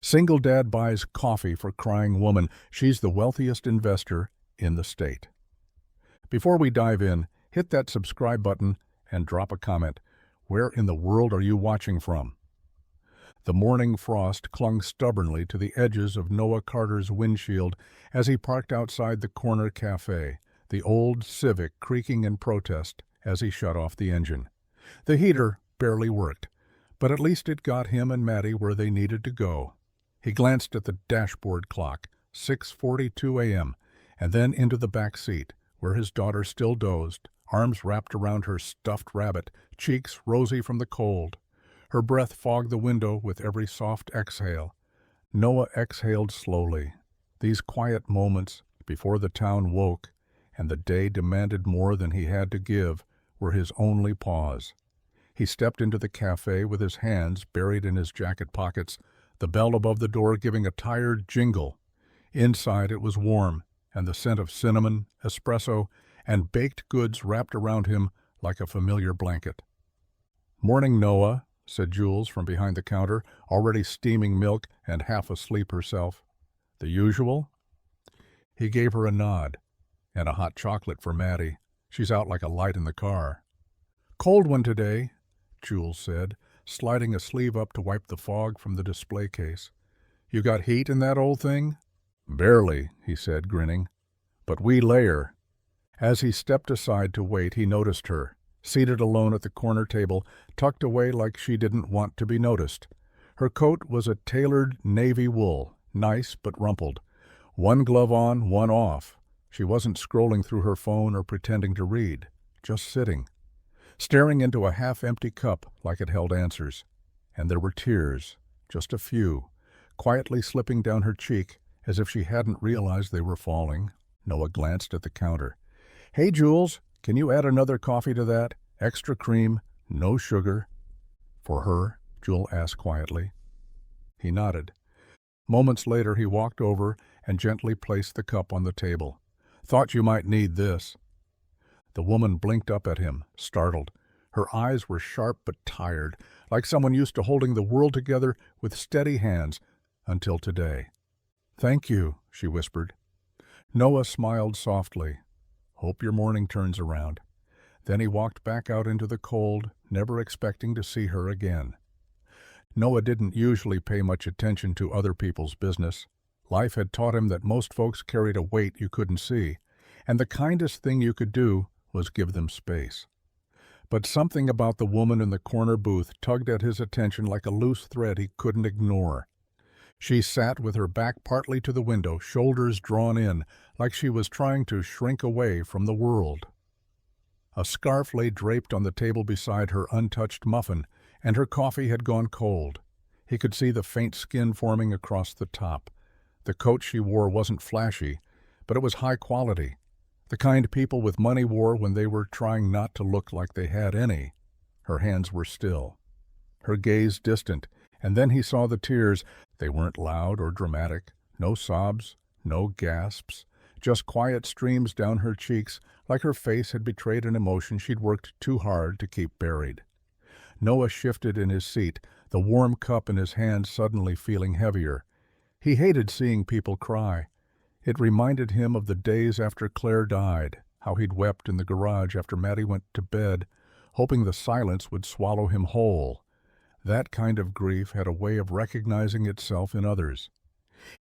Single dad buys coffee for crying woman. She's the wealthiest investor in the state. Before we dive in, hit that subscribe button and drop a comment. Where in the world are you watching from? The morning frost clung stubbornly to the edges of Noah Carter's windshield as he parked outside the corner cafe, the old Civic creaking in protest as he shut off the engine. The heater barely worked, but at least it got him and Maddie where they needed to go. He glanced at the dashboard clock, 6:42 a.m., and then into the back seat, where his daughter still dozed, arms wrapped around her stuffed rabbit, cheeks rosy from the cold. Her breath fogged the window with every soft exhale. Noah exhaled slowly. These quiet moments, before the town woke and the day demanded more than he had to give, were his only pause. He stepped into the cafe with his hands buried in his jacket pockets, the bell above the door giving a tired jingle. Inside it was warm, and the scent of cinnamon, espresso, and baked goods wrapped around him like a familiar blanket. "Morning, Noah," said Jules from behind the counter, already steaming milk and half asleep herself. "The usual?" He gave her a nod. "And a hot chocolate for Maddie. She's out like a light in the car." "Cold one today," Jules said, sliding a sleeve up to wipe the fog from the display case. "You got heat in that old thing?" "Barely," he said, grinning. "But we layer." As he stepped aside to wait, he noticed her, seated alone at the corner table, tucked away like she didn't want to be noticed. Her coat was a tailored navy wool, nice but rumpled. One glove on, one off. She wasn't scrolling through her phone or pretending to read, just sitting, staring into a half-empty cup like it held answers. And there were tears, just a few, quietly slipping down her cheek as if she hadn't realized they were falling. Noah glanced at the counter. "Hey, Jules, can you add another coffee to that? Extra cream, no sugar." "For her?" Jules asked quietly. He nodded. Moments later he walked over and gently placed the cup on the table. "Thought you might need this." The woman blinked up at him, startled. Her eyes were sharp but tired, like someone used to holding the world together with steady hands, until today. "Thank you," she whispered. Noah smiled softly. "Hope your morning turns around." Then he walked back out into the cold, never expecting to see her again. Noah didn't usually pay much attention to other people's business. Life had taught him that most folks carried a weight you couldn't see, and the kindest thing you could do was give them space. But something about the woman in the corner booth tugged at his attention like a loose thread he couldn't ignore. She sat with her back partly to the window, shoulders drawn in, like she was trying to shrink away from the world. A scarf lay draped on the table beside her untouched muffin, and her coffee had gone cold. He could see the faint skin forming across the top. The coat she wore wasn't flashy, but it was high quality, the kind people with money wore when they were trying not to look like they had any. Her hands were still, her gaze distant, and then he saw the tears. They weren't loud or dramatic, no sobs, no gasps, just quiet streams down her cheeks, like her face had betrayed an emotion she'd worked too hard to keep buried. Noah shifted in his seat, the warm cup in his hand suddenly feeling heavier. He hated seeing people cry. It reminded him of the days after Claire died, how he'd wept in the garage after Maddie went to bed, hoping the silence would swallow him whole. That kind of grief had a way of recognizing itself in others.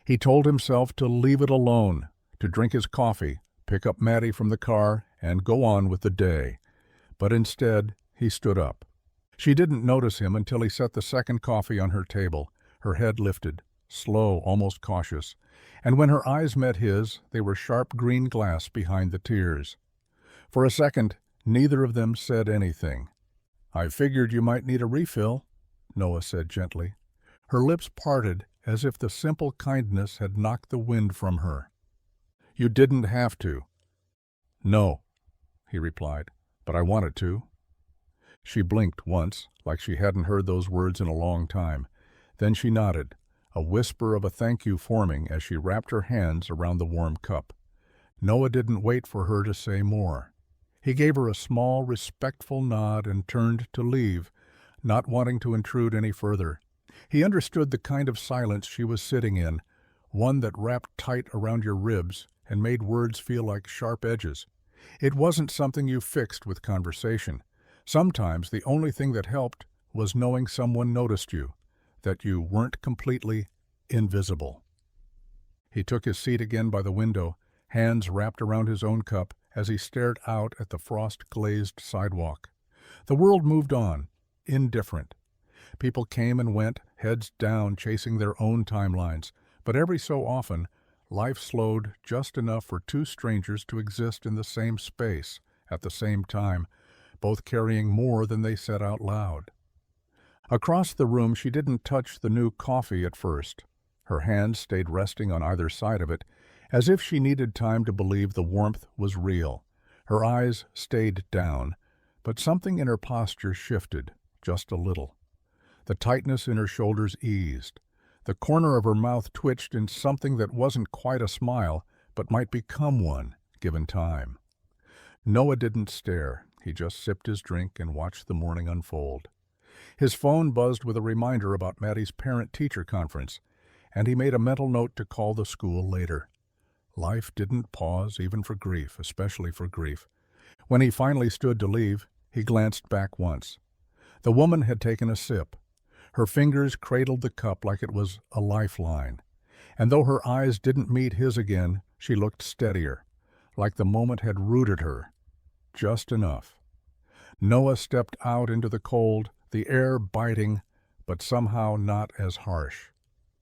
He told himself to leave it alone, to drink his coffee, pick up Maddie from the car, and go on with the day. But instead, he stood up. She didn't notice him until he set the second coffee on her table, her head lifted, slow, almost cautious, and when her eyes met his, they were sharp green glass behind the tears. For a second, neither of them said anything. "I figured you might need a refill," Noah said gently. Her lips parted as if the simple kindness had knocked the wind from her. "You didn't have to." "No," he replied, "but I wanted to." She blinked once, like she hadn't heard those words in a long time. Then she nodded, a whisper of a thank you forming as she wrapped her hands around the warm cup. Noah didn't wait for her to say more. He gave her a small, respectful nod and turned to leave, not wanting to intrude any further. He understood the kind of silence she was sitting in, one that wrapped tight around your ribs and made words feel like sharp edges. It wasn't something you fixed with conversation. Sometimes the only thing that helped was knowing someone noticed you, that you weren't completely invisible. He took his seat again by the window, hands wrapped around his own cup as he stared out at the frost-glazed sidewalk. The world moved on, indifferent. People came and went, heads down, chasing their own timelines, but every so often, life slowed just enough for two strangers to exist in the same space at the same time, both carrying more than they said out loud. Across the room, she didn't touch the new coffee at first. Her hands stayed resting on either side of it, as if she needed time to believe the warmth was real. Her eyes stayed down, but something in her posture shifted, just a little. The tightness in her shoulders eased. The corner of her mouth twitched in something that wasn't quite a smile, but might become one, given time. Noah didn't stare. He just sipped his drink and watched the morning unfold. His phone buzzed with a reminder about Maddie's parent-teacher conference, and he made a mental note to call the school later. Life didn't pause even for grief, especially for grief. When he finally stood to leave, he glanced back once. The woman had taken a sip. Her fingers cradled the cup like it was a lifeline, and though her eyes didn't meet his again, she looked steadier, like the moment had rooted her, just enough. Noah stepped out into the cold, the air biting, but somehow not as harsh.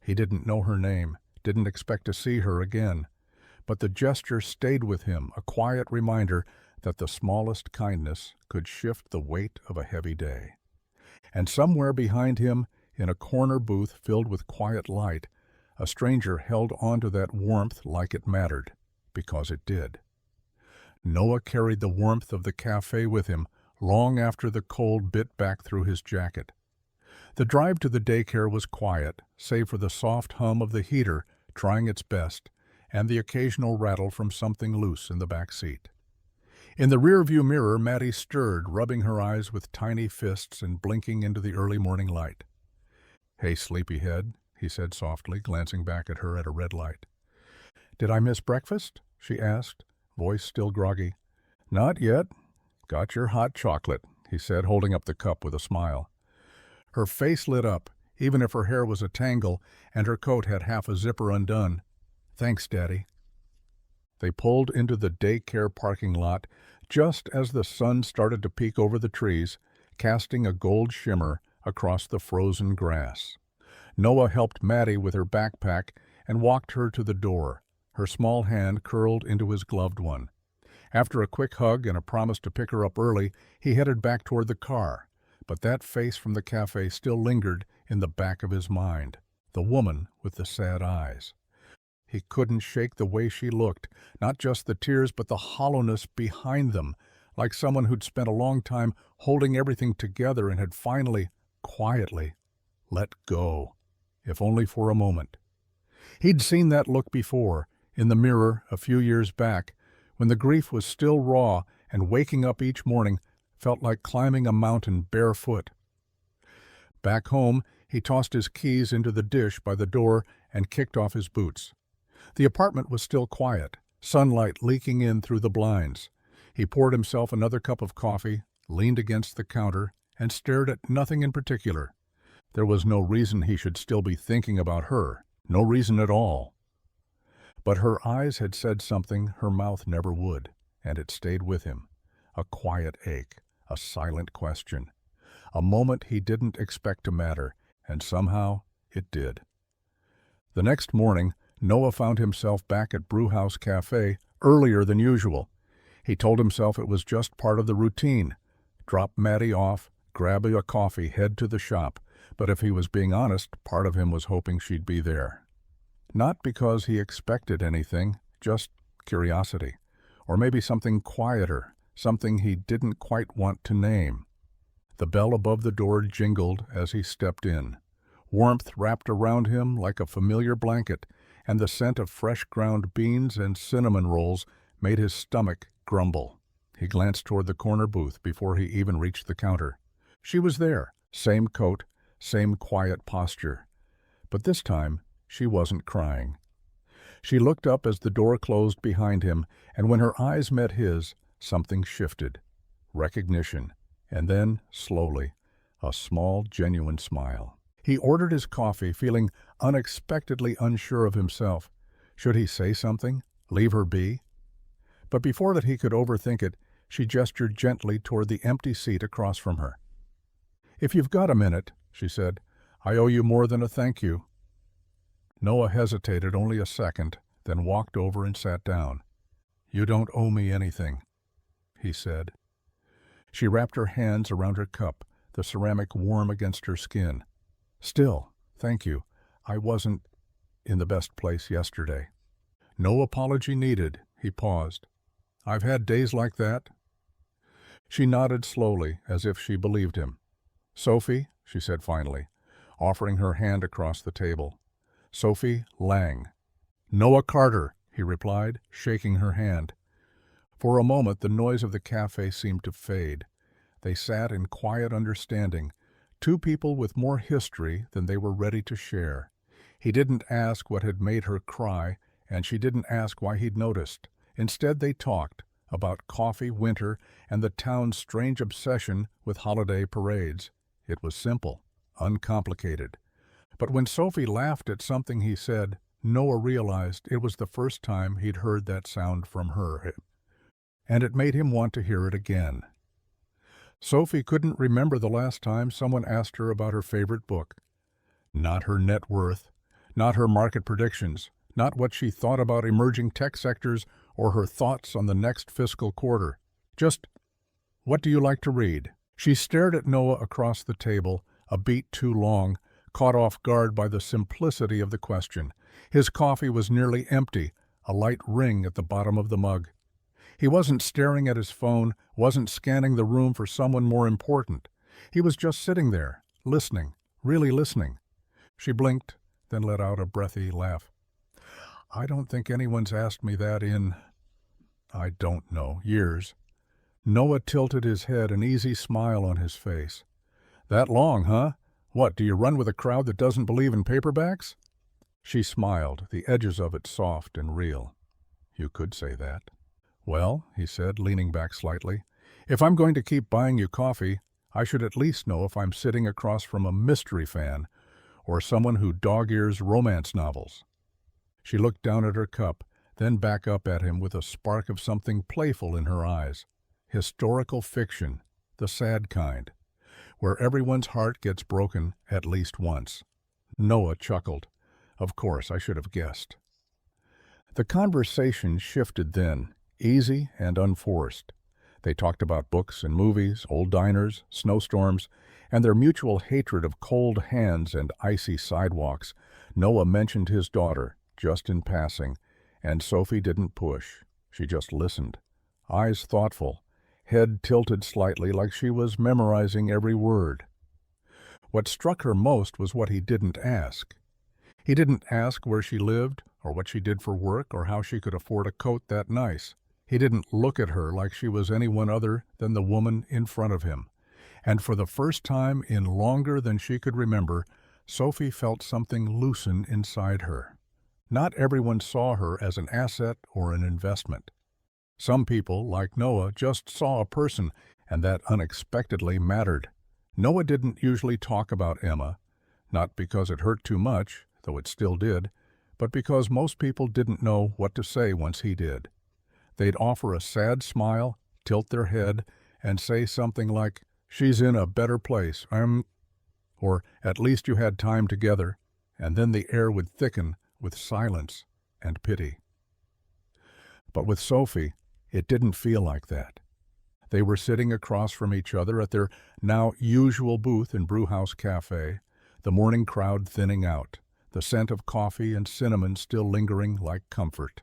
He didn't know her name, didn't expect to see her again, but the gesture stayed with him, a quiet reminder that the smallest kindness could shift the weight of a heavy day. And somewhere behind him, in a corner booth filled with quiet light, a stranger held on to that warmth like it mattered, because it did. Noah carried the warmth of the cafe with him long after the cold bit back through his jacket. The drive to the daycare was quiet, save for the soft hum of the heater trying its best and the occasional rattle from something loose in the back seat. In the rearview mirror, Maddie stirred, rubbing her eyes with tiny fists and blinking into the early morning light. "Hey, sleepyhead," he said softly, glancing back at her at a red light. "Did I miss breakfast?" she asked, voice still groggy. "Not yet. Got your hot chocolate," he said, holding up the cup with a smile. Her face lit up, even if her hair was a tangle and her coat had half a zipper undone. "Thanks, Daddy." They pulled into the daycare parking lot just as the sun started to peek over the trees, casting a gold shimmer across the frozen grass. Noah helped Maddie with her backpack and walked her to the door, her small hand curled into his gloved one. After a quick hug and a promise to pick her up early, he headed back toward the car. But that face from the cafe still lingered in the back of his mind, the woman with the sad eyes. He couldn't shake the way she looked, not just the tears but the hollowness behind them, like someone who'd spent a long time holding everything together and had finally, quietly, let go, if only for a moment. He'd seen that look before, in the mirror a few years back, when the grief was still raw and waking up each morning felt like climbing a mountain barefoot. Back home, he tossed his keys into the dish by the door and kicked off his boots. The apartment was still quiet, sunlight leaking in through the blinds. He poured himself another cup of coffee, leaned against the counter, and stared at nothing in particular. There was no reason he should still be thinking about her, no reason at all. But her eyes had said something her mouth never would, and it stayed with him. A quiet ache, a silent question. A moment he didn't expect to matter, and somehow it did. The next morning, Noah found himself back at Brewhouse Cafe earlier than usual. He told himself it was just part of the routine. Drop Maddie off, grab a coffee, head to the shop. But if he was being honest, part of him was hoping she'd be there. Not because he expected anything, just curiosity. Or maybe something quieter, something he didn't quite want to name. The bell above the door jingled as he stepped in. Warmth wrapped around him like a familiar blanket, and the scent of fresh ground beans and cinnamon rolls made his stomach grumble. He glanced toward the corner booth before he even reached the counter. She was there, same coat, same quiet posture. But this time, she wasn't crying. She looked up as the door closed behind him, and when her eyes met his, something shifted. Recognition, and then, slowly, a small, genuine smile. He ordered his coffee, feeling unexpectedly unsure of himself. Should he say something? Leave her be? But before that he could overthink it, she gestured gently toward the empty seat across from her. "If you've got a minute," she said, "I owe you more than a thank you." Noah hesitated only a second, then walked over and sat down. "You don't owe me anything," he said. She wrapped her hands around her cup, the ceramic warm against her skin. "Still, thank you. I wasn't in the best place yesterday." "No apology needed," he paused. "I've had days like that." She nodded slowly, as if she believed him. "Sophie," she said finally, offering her hand across the table. "Sophie Lang." "Noah Carter," he replied, shaking her hand. For a moment the noise of the cafe seemed to fade. They sat in quiet understanding, two people with more history than they were ready to share. He didn't ask what had made her cry, and she didn't ask why he'd noticed. Instead they talked about coffee, winter, and the town's strange obsession with holiday parades. It was simple, uncomplicated. But when Sophie laughed at something he said, Noah realized it was the first time he'd heard that sound from her, and it made him want to hear it again. Sophie couldn't remember the last time someone asked her about her favorite book. Not her net worth, not her market predictions, not what she thought about emerging tech sectors or her thoughts on the next fiscal quarter. Just, "What do you like to read?" She stared at Noah across the table, a beat too long, caught off guard by the simplicity of the question. His coffee was nearly empty, a light ring at the bottom of the mug. He wasn't staring at his phone, wasn't scanning the room for someone more important. He was just sitting there, listening, really listening. She blinked, then let out a breathy laugh. "I don't think anyone's asked me that in, I don't know, years." Noah tilted his head, an easy smile on his face. "That long, huh? What, do you run with a crowd that doesn't believe in paperbacks?" She smiled, the edges of it soft and real. "You could say that." "Well," he said, leaning back slightly, "if I'm going to keep buying you coffee, I should at least know if I'm sitting across from a mystery fan or someone who dog-ears romance novels." She looked down at her cup, then back up at him with a spark of something playful in her eyes. Historical fiction, the sad kind, where everyone's heart gets broken at least once. Noah chuckled. "Of course, I should have guessed." The conversation shifted then, easy and unforced. They talked about books and movies, old diners, snowstorms, and their mutual hatred of cold hands and icy sidewalks. Noah mentioned his daughter, just in passing, and Sophie didn't push. She just listened, eyes thoughtful, head tilted slightly like she was memorizing every word. What struck her most was what he didn't ask. He didn't ask where she lived, or what she did for work, or how she could afford a coat that nice. He didn't look at her like she was anyone other than the woman in front of him. And for the first time in longer than she could remember, Sophie felt something loosen inside her. Not everyone saw her as an asset or an investment. Some people, like Noah, just saw a person, and that unexpectedly mattered. Noah didn't usually talk about Emma, not because it hurt too much, though it still did, but because most people didn't know what to say once he did. They'd offer a sad smile, tilt their head, and say something like, "She's in a better place, or "At least you had time together," and then the air would thicken with silence and pity. But with Sophie, it didn't feel like that. They were sitting across from each other at their now usual booth in Brewhouse Cafe, the morning crowd thinning out, the scent of coffee and cinnamon still lingering like comfort.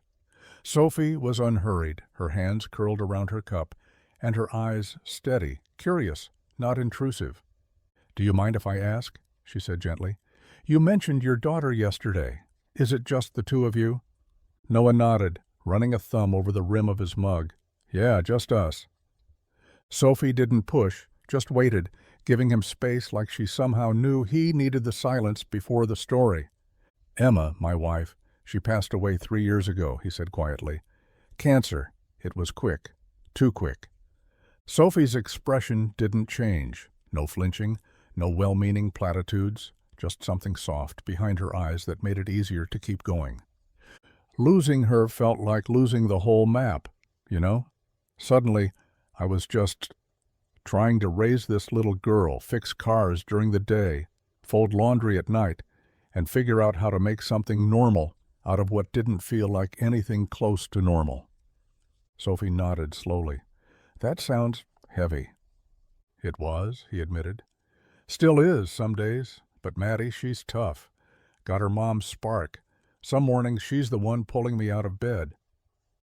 Sophie was unhurried, her hands curled around her cup, and her eyes steady, curious, not intrusive. "Do you mind if I ask?" she said gently. "You mentioned your daughter yesterday. Is it just the two of you?" Noah nodded, running a thumb over the rim of his mug. "Yeah, just us." Sophie didn't push, just waited, giving him space like she somehow knew he needed the silence before the story. "Emma, my wife, she passed away 3 years ago," he said quietly. "Cancer. It was quick. Too quick." Sophie's expression didn't change. No flinching, no well-meaning platitudes, just something soft behind her eyes that made it easier to keep going. Losing her felt like losing the whole map, you know? Suddenly, I was just trying to raise this little girl, fix cars during the day, fold laundry at night, and figure out how to make something normal out of what didn't feel like anything close to normal. Sophie nodded slowly. "That sounds heavy." "It was," he admitted. "Still is some days, but Maddie, she's tough. Got her mom's spark. Some mornings she's the one pulling me out of bed."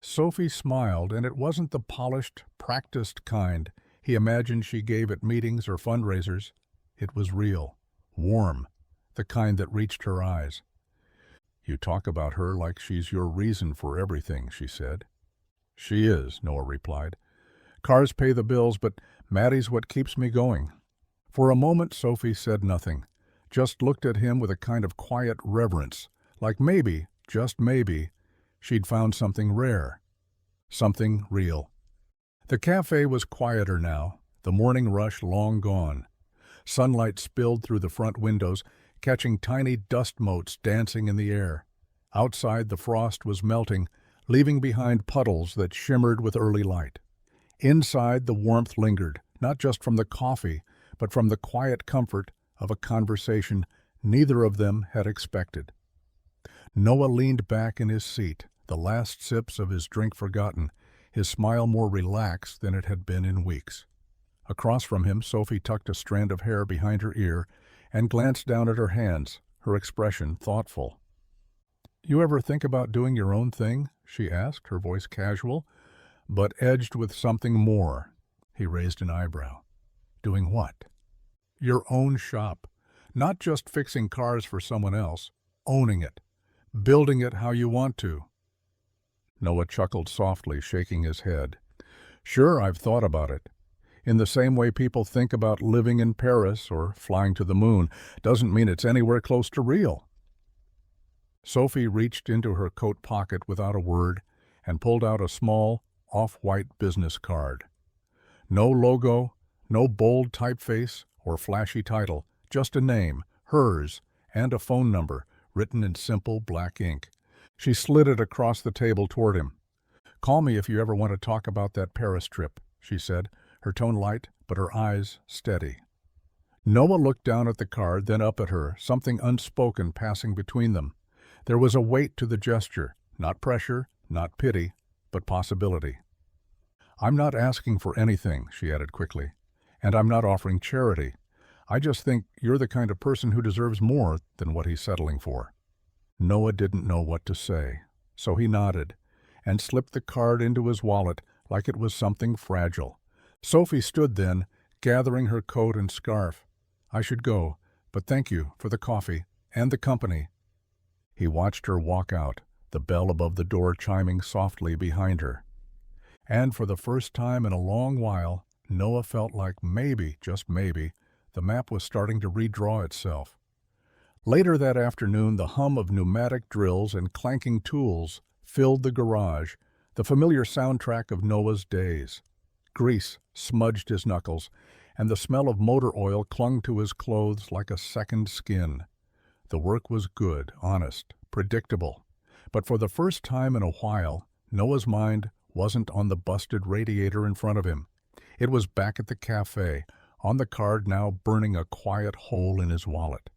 Sophie smiled, and it wasn't the polished, practiced kind he imagined she gave at meetings or fundraisers. It was real, warm, the kind that reached her eyes. "You talk about her like she's your reason for everything," she said. "She is," Noah replied. "Cars pay the bills, but Maddie's what keeps me going." For a moment Sophie said nothing, just looked at him with a kind of quiet reverence, like maybe, just maybe, she'd found something rare, something real. The cafe was quieter now, the morning rush long gone. Sunlight spilled through the front windows, catching tiny dust motes dancing in the air. Outside the frost was melting, leaving behind puddles that shimmered with early light. Inside the warmth lingered, not just from the coffee, but from the quiet comfort of a conversation neither of them had expected. Noah leaned back in his seat, the last sips of his drink forgotten, his smile more relaxed than it had been in weeks. Across from him, Sophie tucked a strand of hair behind her ear and glanced down at her hands, her expression thoughtful. "You ever think about doing your own thing?" she asked, her voice casual, but edged with something more. He raised an eyebrow. "Doing what?" "Your own shop. Not just fixing cars for someone else. Owning it. Building it how you want to." Noah chuckled softly, shaking his head. "Sure, I've thought about it. In the same way people think about living in Paris or flying to the moon, doesn't mean it's anywhere close to real." Sophie reached into her coat pocket without a word and pulled out a small, off-white business card. No logo, no bold typeface or flashy title, just a name, hers, and a phone number, written in simple black ink. She slid it across the table toward him. "Call me if you ever want to talk about that Paris trip," she said, her tone light, but her eyes steady. Noah looked down at the card, then up at her, something unspoken passing between them. There was a weight to the gesture, not pressure, not pity, but possibility. "I'm not asking for anything," she added quickly, "and I'm not offering charity. I just think you're the kind of person who deserves more than what he's settling for." Noah didn't know what to say, so he nodded and slipped the card into his wallet like it was something fragile. Sophie stood then, gathering her coat and scarf. "I should go, but thank you for the coffee and the company." He watched her walk out, the bell above the door chiming softly behind her. And for the first time in a long while, Noah felt like maybe, just maybe, the map was starting to redraw itself. Later that afternoon, the hum of pneumatic drills and clanking tools filled the garage, the familiar soundtrack of Noah's days. Grease smudged his knuckles, and the smell of motor oil clung to his clothes like a second skin. The work was good, honest, predictable. But for the first time in a while, Noah's mind wasn't on the busted radiator in front of him. It was back at the cafe, on the card now burning a quiet hole in his wallet.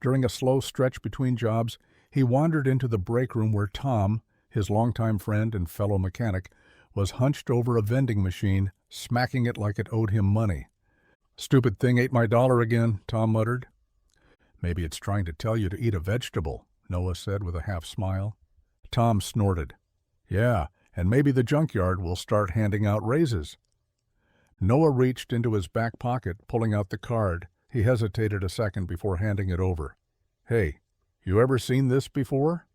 During a slow stretch between jobs, he wandered into the break room where Tom, his longtime friend and fellow mechanic, was hunched over a vending machine, smacking it like it owed him money. "Stupid thing ate my dollar again," Tom muttered. "Maybe it's trying to tell you to eat a vegetable," Noah said with a half-smile. Tom snorted. "Yeah, and maybe the junkyard will start handing out raises." Noah reached into his back pocket, pulling out the card. He hesitated a second before handing it over. "Hey, you ever seen this before?"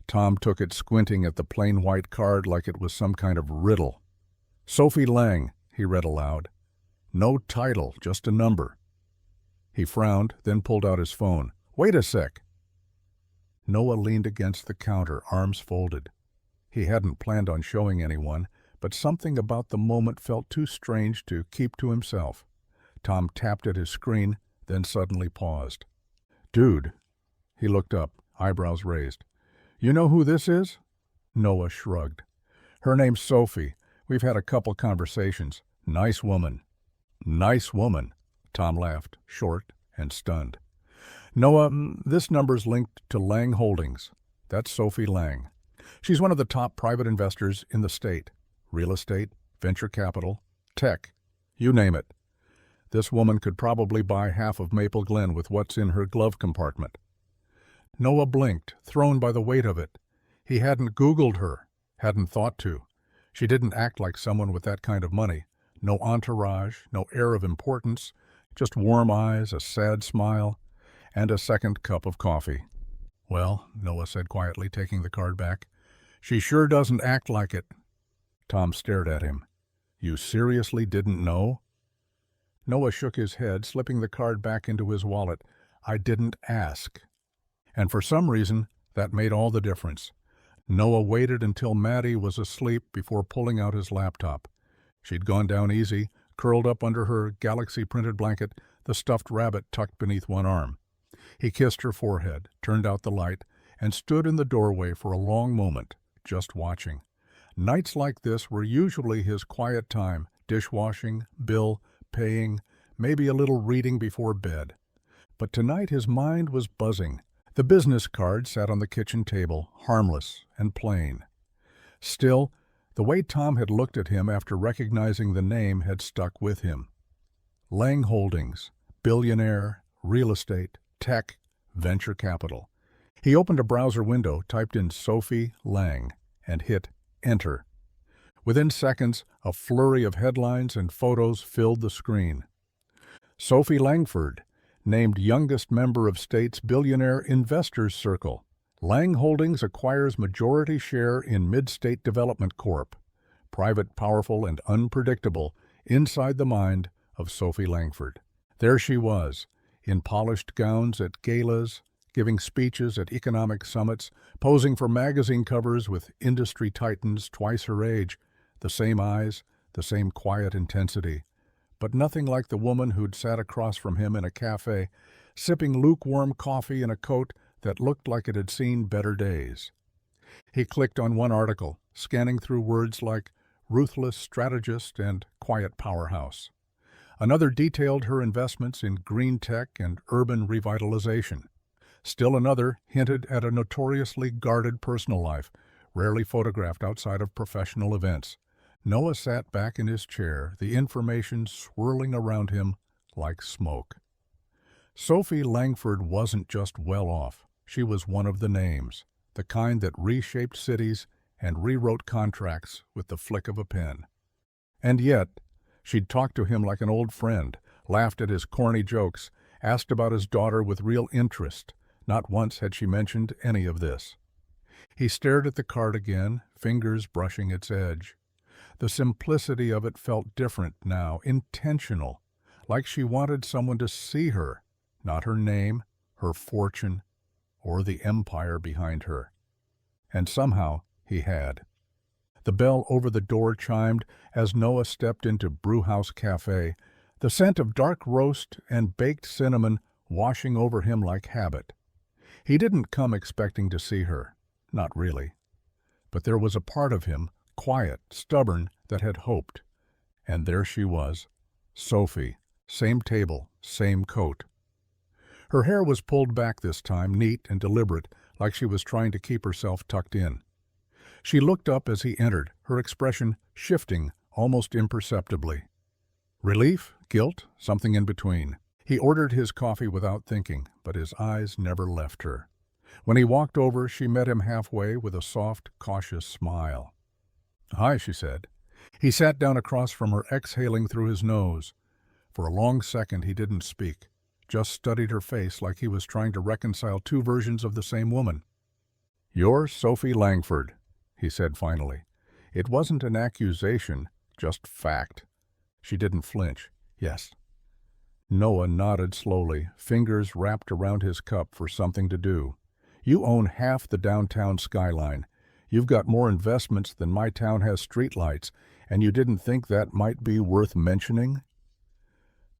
Tom took it, squinting at the plain white card like it was some kind of riddle. "Sophie Lang," he read aloud. No title, just a number. He frowned, then pulled out his phone. "Wait a sec." Noah leaned against the counter, arms folded. He hadn't planned on showing anyone, but something about the moment felt too strange to keep to himself. Tom tapped at his screen, then suddenly paused. "Dude." He looked up, eyebrows raised. "You know who this is?" Noah shrugged. "Her name's Sophie. We've had a couple conversations. Nice woman." "Nice woman," Tom laughed, short and stunned. "Noah, this number's linked to Lang Holdings. That's Sophie Lang. She's one of the top private investors in the state. Real estate, venture capital, tech, you name it. This woman could probably buy half of Maple Glen with what's in her glove compartment." Noah blinked, thrown by the weight of it. He hadn't Googled her, hadn't thought to. She didn't act like someone with that kind of money. No entourage, no air of importance, just warm eyes, a sad smile, and a second cup of coffee. "Well," Noah said quietly, taking the card back, "she sure doesn't act like it." Tom stared at him. "You seriously didn't know?" Noah shook his head, slipping the card back into his wallet. "I didn't ask." And for some reason, that made all the difference. Noah waited until Maddie was asleep before pulling out his laptop. She'd gone down easy, curled up under her galaxy-printed blanket, the stuffed rabbit tucked beneath one arm. He kissed her forehead, turned out the light, and stood in the doorway for a long moment, just watching. Nights like this were usually his quiet time, dishwashing, bill, paying, maybe a little reading before bed. But tonight his mind was buzzing. The business card sat on the kitchen table, harmless and plain. Still, the way Tom had looked at him after recognizing the name had stuck with him. Lang Holdings, billionaire, real estate, tech, venture capital. He opened a browser window, typed in Sophie Lang, and hit Enter. Within seconds, a flurry of headlines and photos filled the screen. Sophie Langford, named youngest member of state's billionaire investors circle. Lang Holdings acquires majority share in Mid-State Development Corp. Private, powerful, and unpredictable, inside the mind of Sophie Langford. There she was, in polished gowns at galas, giving speeches at economic summits, posing for magazine covers with industry titans twice her age, the same eyes, the same quiet intensity. But nothing like the woman who'd sat across from him in a cafe, sipping lukewarm coffee in a coat that looked like it had seen better days. He clicked on one article, scanning through words like ruthless strategist and quiet powerhouse. Another detailed her investments in green tech and urban revitalization. Still another hinted at a notoriously guarded personal life, rarely photographed outside of professional events. Noah sat back in his chair, the information swirling around him like smoke. Sophie Langford wasn't just well off. She was one of the names, the kind that reshaped cities and rewrote contracts with the flick of a pen. And yet, she'd talked to him like an old friend, laughed at his corny jokes, asked about his daughter with real interest. Not once had she mentioned any of this. He stared at the card again, fingers brushing its edge. The simplicity of it felt different now, intentional, like she wanted someone to see her, not her name, her fortune, or the empire behind her. And somehow he had. The bell over the door chimed as Noah stepped into Brewhouse Cafe, the scent of dark roast and baked cinnamon washing over him like habit. He didn't come expecting to see her, not really. But there was a part of him, quiet, stubborn, that had hoped. And there she was, Sophie, same table, same coat. Her hair was pulled back this time, neat and deliberate, like she was trying to keep herself tucked in. She looked up as he entered, her expression shifting almost imperceptibly. Relief, guilt, something in between. He ordered his coffee without thinking, but his eyes never left her. When he walked over, she met him halfway with a soft, cautious smile. "Hi," she said. He sat down across from her, exhaling through his nose. For a long second he didn't speak, just studied her face like he was trying to reconcile two versions of the same woman. "You're Sophie Langford," he said finally. It wasn't an accusation, just fact. She didn't flinch. Yes. Noah nodded slowly, fingers wrapped around his cup for something to do. You own half the downtown skyline. You've got more investments than my town has streetlights, and you didn't think that might be worth mentioning?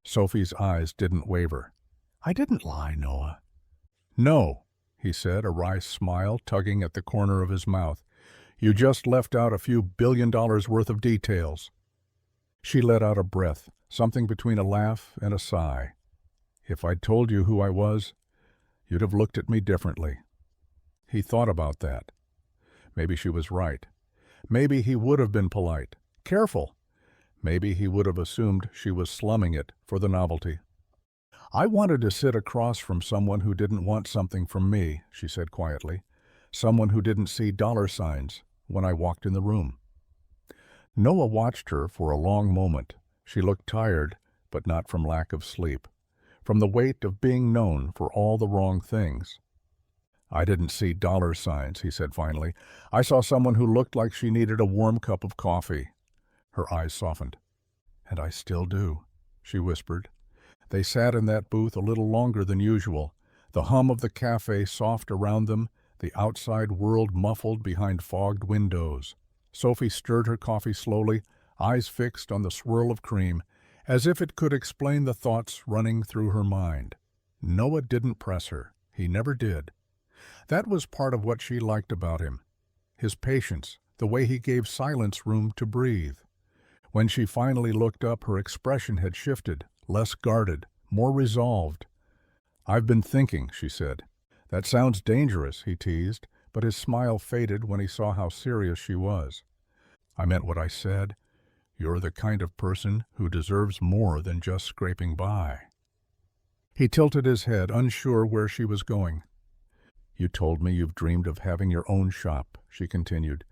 Sophie's eyes didn't waver. I didn't lie, Noah. No, he said, a wry smile tugging at the corner of his mouth. You just left out a few $1 billion worth of details. She let out a breath, something between a laugh and a sigh. If I'd told you who I was, you'd have looked at me differently. He thought about that. Maybe she was right. Maybe he would have been polite, careful. Maybe he would have assumed she was slumming it for the novelty. I wanted to sit across from someone who didn't want something from me, she said quietly. Someone who didn't see dollar signs when I walked in the room. Noah watched her for a long moment. She looked tired, but not from lack of sleep, from the weight of being known for all the wrong things. I didn't see dollar signs, he said finally. I saw someone who looked like she needed a warm cup of coffee. Her eyes softened. And I still do, she whispered. They sat in that booth a little longer than usual, the hum of the cafe soft around them, the outside world muffled behind fogged windows. Sophie stirred her coffee slowly, eyes fixed on the swirl of cream, as if it could explain the thoughts running through her mind. Noah didn't press her. He never did. That was part of what she liked about him. His patience, the way he gave silence room to breathe. When she finally looked up, her expression had shifted, less guarded, more resolved. I've been thinking, she said. That sounds dangerous, he teased, but his smile faded when he saw how serious she was. I meant what I said. You're the kind of person who deserves more than just scraping by. He tilted his head, unsure where she was going. You told me you've dreamed of having your own shop, she continued.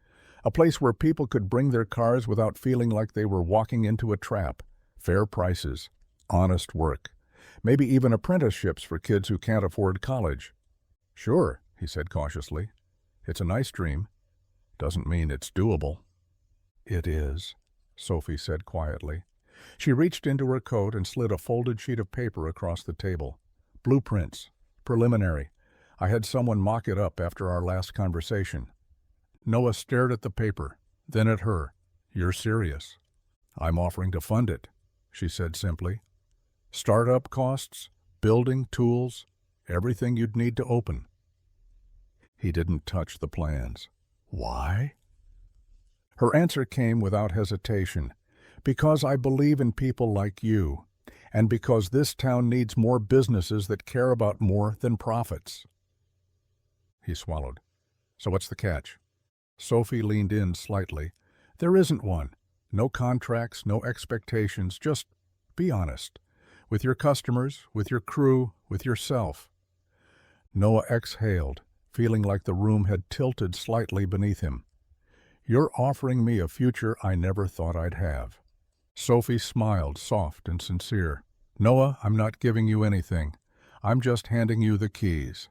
A place where people could bring their cars without feeling like they were walking into a trap. Fair prices, honest work, maybe even apprenticeships for kids who can't afford college. Sure, he said cautiously. It's a nice dream. Doesn't mean it's doable. It is, Sophie said quietly. She reached into her coat and slid a folded sheet of paper across the table. Blueprints. Preliminary. I had someone mock it up after our last conversation. Noah stared at the paper, then at her. You're serious? I'm offering to fund it, she said simply. Startup costs, building, tools, everything you'd need to open. He didn't touch the plans. Why? Her answer came without hesitation. Because I believe in people like you, and because this town needs more businesses that care about more than profits. He swallowed. So what's the catch? Sophie leaned in slightly. There isn't one. No contracts, no expectations, just be honest. With your customers, with your crew, with yourself. Noah exhaled, feeling like the room had tilted slightly beneath him. You're offering me a future I never thought I'd have. Sophie smiled, soft and sincere. Noah, I'm not giving you anything. I'm just handing you the keys.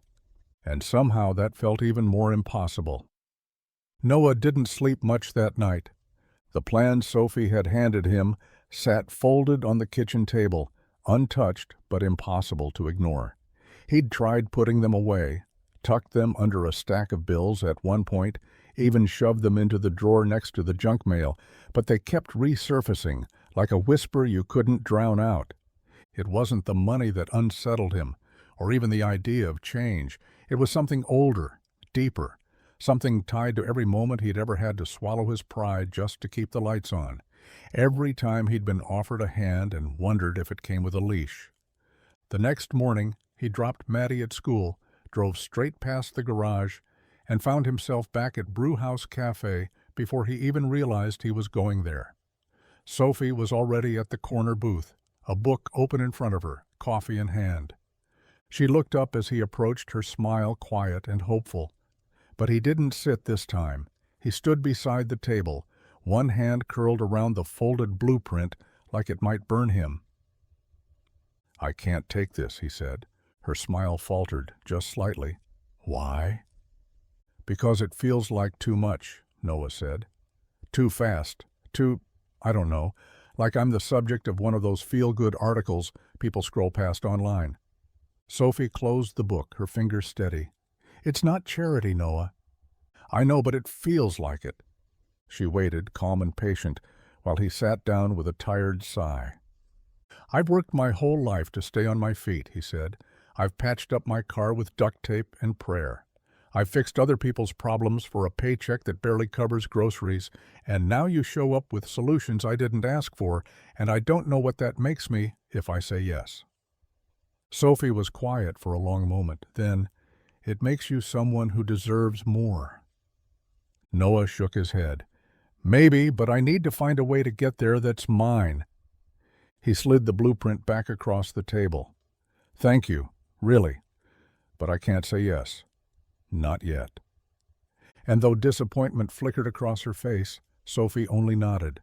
And somehow that felt even more impossible. Noah didn't sleep much that night. The plans Sophie had handed him sat folded on the kitchen table, untouched but impossible to ignore. He'd tried putting them away, tucked them under a stack of bills at one point, even shoved them into the drawer next to the junk mail, but they kept resurfacing, like a whisper you couldn't drown out. It wasn't the money that unsettled him, or even the idea of change. It was something older, deeper, something tied to every moment he'd ever had to swallow his pride just to keep the lights on. Every time he'd been offered a hand and wondered if it came with a leash. The next morning, he dropped Maddie at school, drove straight past the garage, and found himself back at Brewhouse Cafe before he even realized he was going there. Sophie was already at the corner booth, a book open in front of her, coffee in hand. She looked up as he approached, her smile quiet and hopeful. But he didn't sit this time. He stood beside the table, one hand curled around the folded blueprint like it might burn him. I can't take this, he said. Her smile faltered, just slightly. Why? Because it feels like too much, Noah said. Too fast, I don't know, like I'm the subject of one of those feel-good articles people scroll past online. Sophie closed the book, her fingers steady. It's not charity, Noah. I know, but it feels like it. She waited, calm and patient, while he sat down with a tired sigh. I've worked my whole life to stay on my feet, he said. I've patched up my car with duct tape and prayer. I've fixed other people's problems for a paycheck that barely covers groceries, and now you show up with solutions I didn't ask for, and I don't know what that makes me if I say yes. Sophie was quiet for a long moment. Then, it makes you someone who deserves more. Noah shook his head. Maybe, but I need to find a way to get there that's mine. He slid the blueprint back across the table. Thank you, really, but I can't say yes. Not yet. And though disappointment flickered across her face, Sophie only nodded.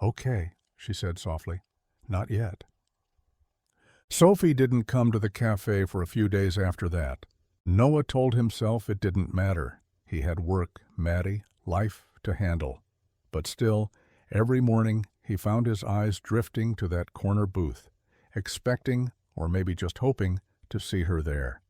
Okay, she said softly. Not yet. Sophie didn't come to the cafe for a few days after that. Noah told himself it didn't matter. He had work, Maddie, life to handle. But still, every morning he found his eyes drifting to that corner booth, expecting, or maybe just hoping, to see her there.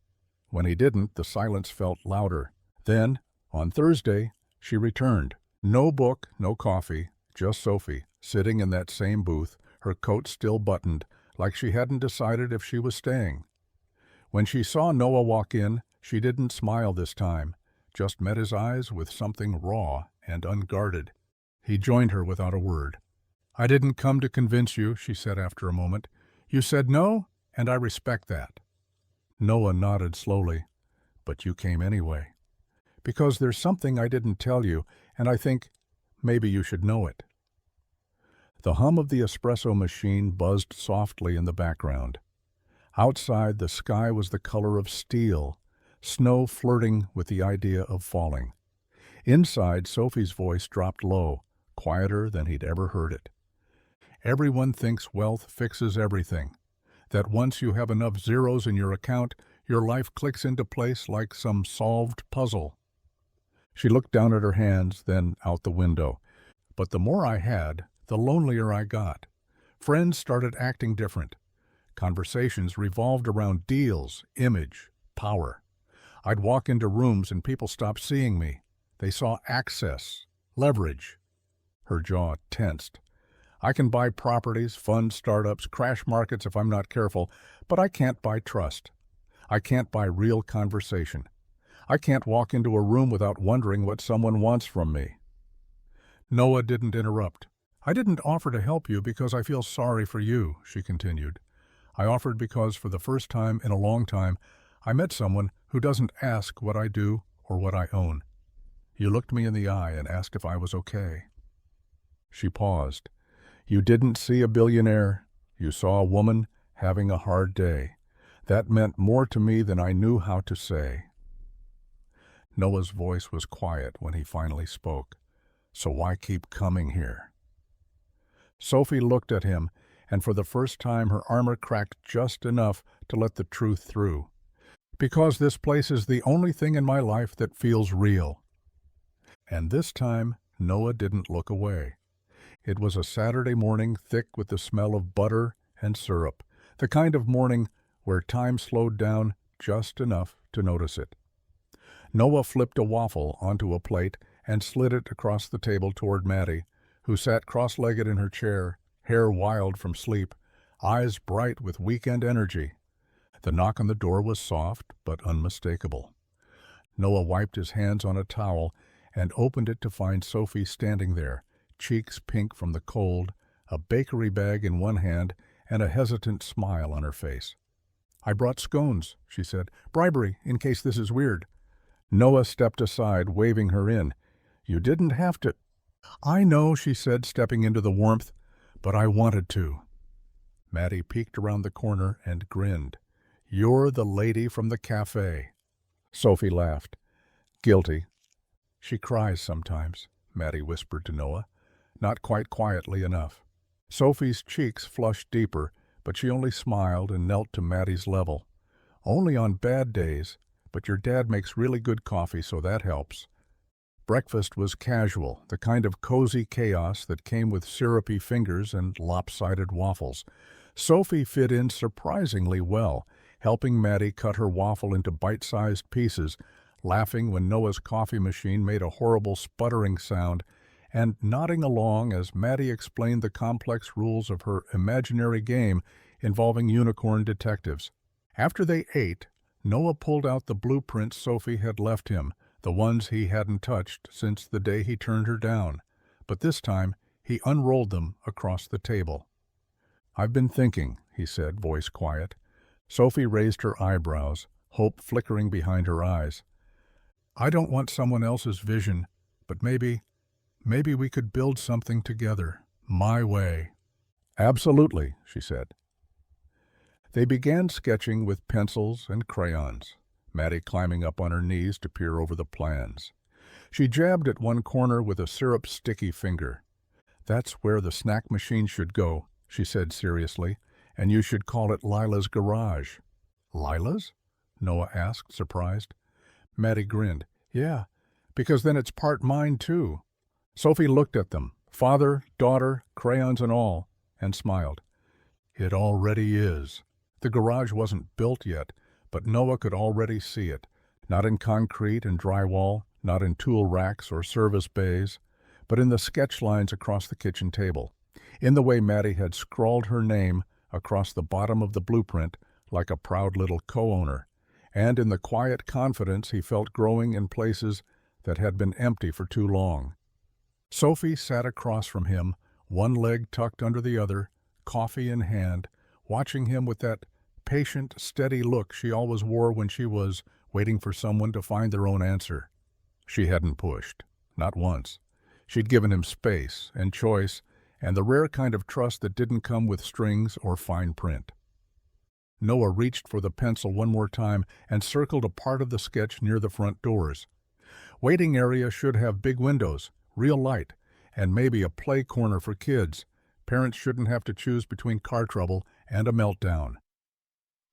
When he didn't, the silence felt louder. Then, on Thursday, she returned. No book, no coffee, just Sophie, sitting in that same booth, her coat still buttoned, like she hadn't decided if she was staying. When she saw Noah walk in, she didn't smile this time, just met his eyes with something raw and unguarded. He joined her without a word. I didn't come to convince you, she said after a moment. You said no, and I respect that. Noah nodded slowly. But you came anyway. Because there's something I didn't tell you, and I think maybe you should know it. The hum of the espresso machine buzzed softly in the background. Outside, the sky was the color of steel, snow flirting with the idea of falling. Inside, Sophie's voice dropped low, quieter than he'd ever heard it. Everyone thinks wealth fixes everything, that once you have enough zeros in your account, your life clicks into place like some solved puzzle. She looked down at her hands, then out the window. But the more I had, the lonelier I got. Friends started acting different. Conversations revolved around deals, image, power. I'd walk into rooms and people stopped seeing me. They saw access, leverage. Her jaw tensed. I can buy properties, fund startups, crash markets if I'm not careful, but I can't buy trust. I can't buy real conversation. I can't walk into a room without wondering what someone wants from me. Noah didn't interrupt. I didn't offer to help you because I feel sorry for you, she continued. I offered because for the first time in a long time, I met someone who doesn't ask what I do or what I own. You looked me in the eye and asked if I was okay. She paused. You didn't see a billionaire. You saw a woman having a hard day. That meant more to me than I knew how to say. Noah's voice was quiet when he finally spoke. So why keep coming here? Sophie looked at him, and for the first time her armor cracked just enough to let the truth through. Because this place is the only thing in my life that feels real. And this time, Noah didn't look away. It was a Saturday morning thick with the smell of butter and syrup, the kind of morning where time slowed down just enough to notice it. Noah flipped a waffle onto a plate and slid it across the table toward Maddie, who sat cross-legged in her chair, hair wild from sleep, eyes bright with weekend energy. The knock on the door was soft but unmistakable. Noah wiped his hands on a towel and opened it to find Sophie standing there, cheeks pink from the cold, a bakery bag in one hand, and a hesitant smile on her face. I brought scones, she said. Bribery, in case this is weird. Noah stepped aside, waving her in. You didn't have to. I know, she said, stepping into the warmth, but I wanted to. Maddie peeked around the corner and grinned. You're the lady from the cafe. Sophie laughed. Guilty. She cries sometimes, Maddie whispered to Noah, not quite quietly enough. Sophie's cheeks flushed deeper, but she only smiled and knelt to Maddie's level. Only on bad days, but your dad makes really good coffee, so that helps. Breakfast was casual, the kind of cozy chaos that came with syrupy fingers and lopsided waffles. Sophie fit in surprisingly well, helping Maddie cut her waffle into bite-sized pieces, laughing when Noah's coffee machine made a horrible sputtering sound, and nodding along as Maddie explained the complex rules of her imaginary game involving unicorn detectives. After they ate, Noah pulled out the blueprints Sophie had left him, the ones he hadn't touched since the day he turned her down. But this time, he unrolled them across the table. "I've been thinking," he said, voice quiet. Sophie raised her eyebrows, hope flickering behind her eyes. "I don't want someone else's vision, but maybe we could build something together, my way." "Absolutely," she said. They began sketching with pencils and crayons, Maddie climbing up on her knees to peer over the plans. She jabbed at one corner with a syrup-sticky finger. "That's where the snack machine should go," she said seriously, "and you should call it Lila's garage." "Lila's?" Noah asked, surprised. Maddie grinned. "Yeah, because then it's part mine too." Sophie looked at them, father, daughter, crayons and all, and smiled. "It already is." The garage wasn't built yet, but Noah could already see it, not in concrete and drywall, not in tool racks or service bays, but in the sketch lines across the kitchen table, in the way Maddie had scrawled her name across the bottom of the blueprint like a proud little co-owner, and in the quiet confidence he felt growing in places that had been empty for too long. Sophie sat across from him, one leg tucked under the other, coffee in hand, watching him with that patient, steady look she always wore when she was waiting for someone to find their own answer. She hadn't pushed, not once. She'd given him space and choice and the rare kind of trust that didn't come with strings or fine print. Noah reached for the pencil one more time and circled a part of the sketch near the front doors. Waiting area should have big windows, real light, and maybe a play corner for kids. Parents shouldn't have to choose between car trouble and a meltdown.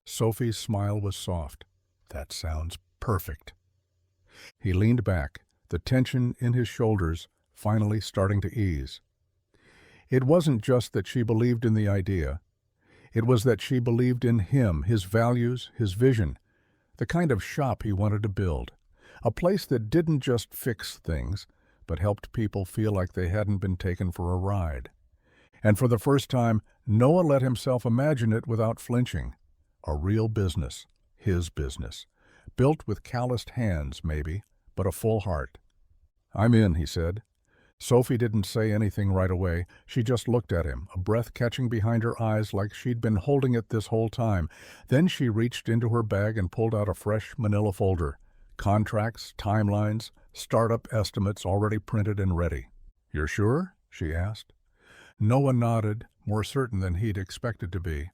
Sophie's smile was soft. "That sounds perfect." He leaned back, the tension in his shoulders finally starting to ease. It wasn't just that she believed in the idea. It was that she believed in him, his values, his vision, the kind of shop he wanted to build. A place that didn't just fix things, but helped people feel like they hadn't been taken for a ride. And for the first time, Noah let himself imagine it without flinching. A real business, his business. Built with calloused hands, maybe, but a full heart. "I'm in," he said. Sophie didn't say anything right away. She just looked at him, a breath catching behind her eyes like she'd been holding it this whole time. Then she reached into her bag and pulled out a fresh manila folder. Contracts, timelines, startup estimates already printed and ready. "You're sure?" she asked. Noah nodded, more certain than he'd expected to be.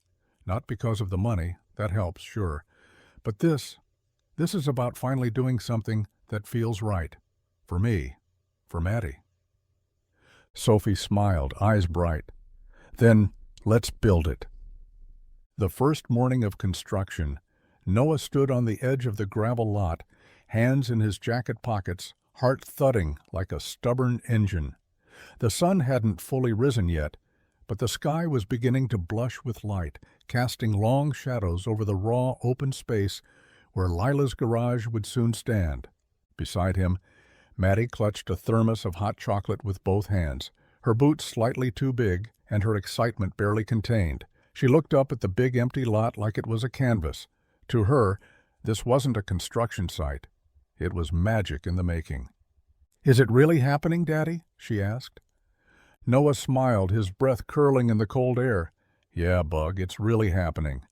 "Not because of the money, that helps, sure. But this is about finally doing something that feels right. For me, for Maddie." Sophie smiled, eyes bright. "Then let's build it." The first morning of construction, Noah stood on the edge of the gravel lot, hands in his jacket pockets, heart thudding like a stubborn engine. The sun hadn't fully risen yet, but the sky was beginning to blush with light, casting long shadows over the raw, open space where Lila's garage would soon stand. Beside him, Maddie clutched a thermos of hot chocolate with both hands, her boots slightly too big and her excitement barely contained. She looked up at the big empty lot like it was a canvas. To her, this wasn't a construction site. It was magic in the making. "Is it really happening, Daddy?" she asked. Noah smiled, his breath curling in the cold air. "Yeah, Bug, it's really happening."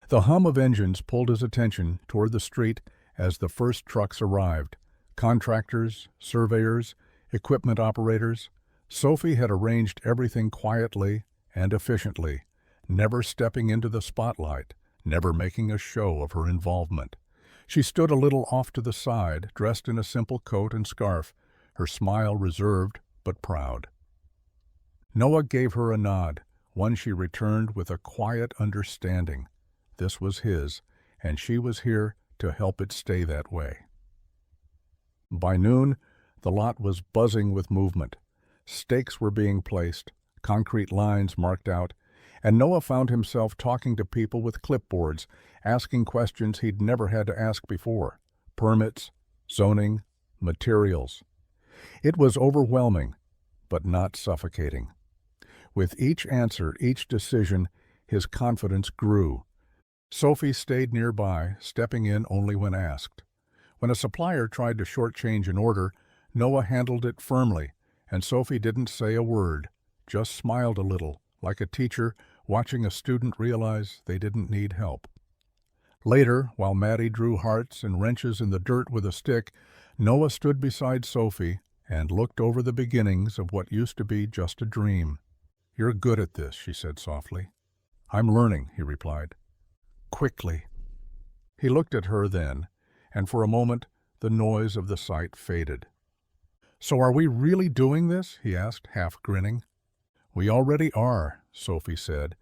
The hum of engines pulled his attention toward the street as the first trucks arrived. Contractors, surveyors, equipment operators. Sophie had arranged everything quietly and efficiently, never stepping into the spotlight, never making a show of her involvement. She stood a little off to the side, dressed in a simple coat and scarf, her smile reserved but proud. Noah gave her a nod, one she returned with a quiet understanding. This was his, and she was here to help it stay that way. By noon, The lot was buzzing with movement. Stakes were being placed, concrete lines marked out, and Noah found himself talking to people with clipboards, asking questions he'd never had to ask before. Permits, zoning, materials. It was overwhelming, but not suffocating. With each answer, each decision, his confidence grew. Sophie stayed nearby, stepping in only when asked. When a supplier tried to shortchange an order, Noah handled it firmly, and Sophie didn't say a word, just smiled a little, like a teacher watching a student realize they didn't need help. Later, while Maddie drew hearts and wrenches in the dirt with a stick, Noah stood beside Sophie and looked over the beginnings of what used to be just a dream. "You're good at this," she said softly. "I'm learning," he replied. "Quickly." He looked at her then, and for a moment the noise of the sight faded. "So are we really doing this?" he asked, half grinning. "We already are," Sophie said,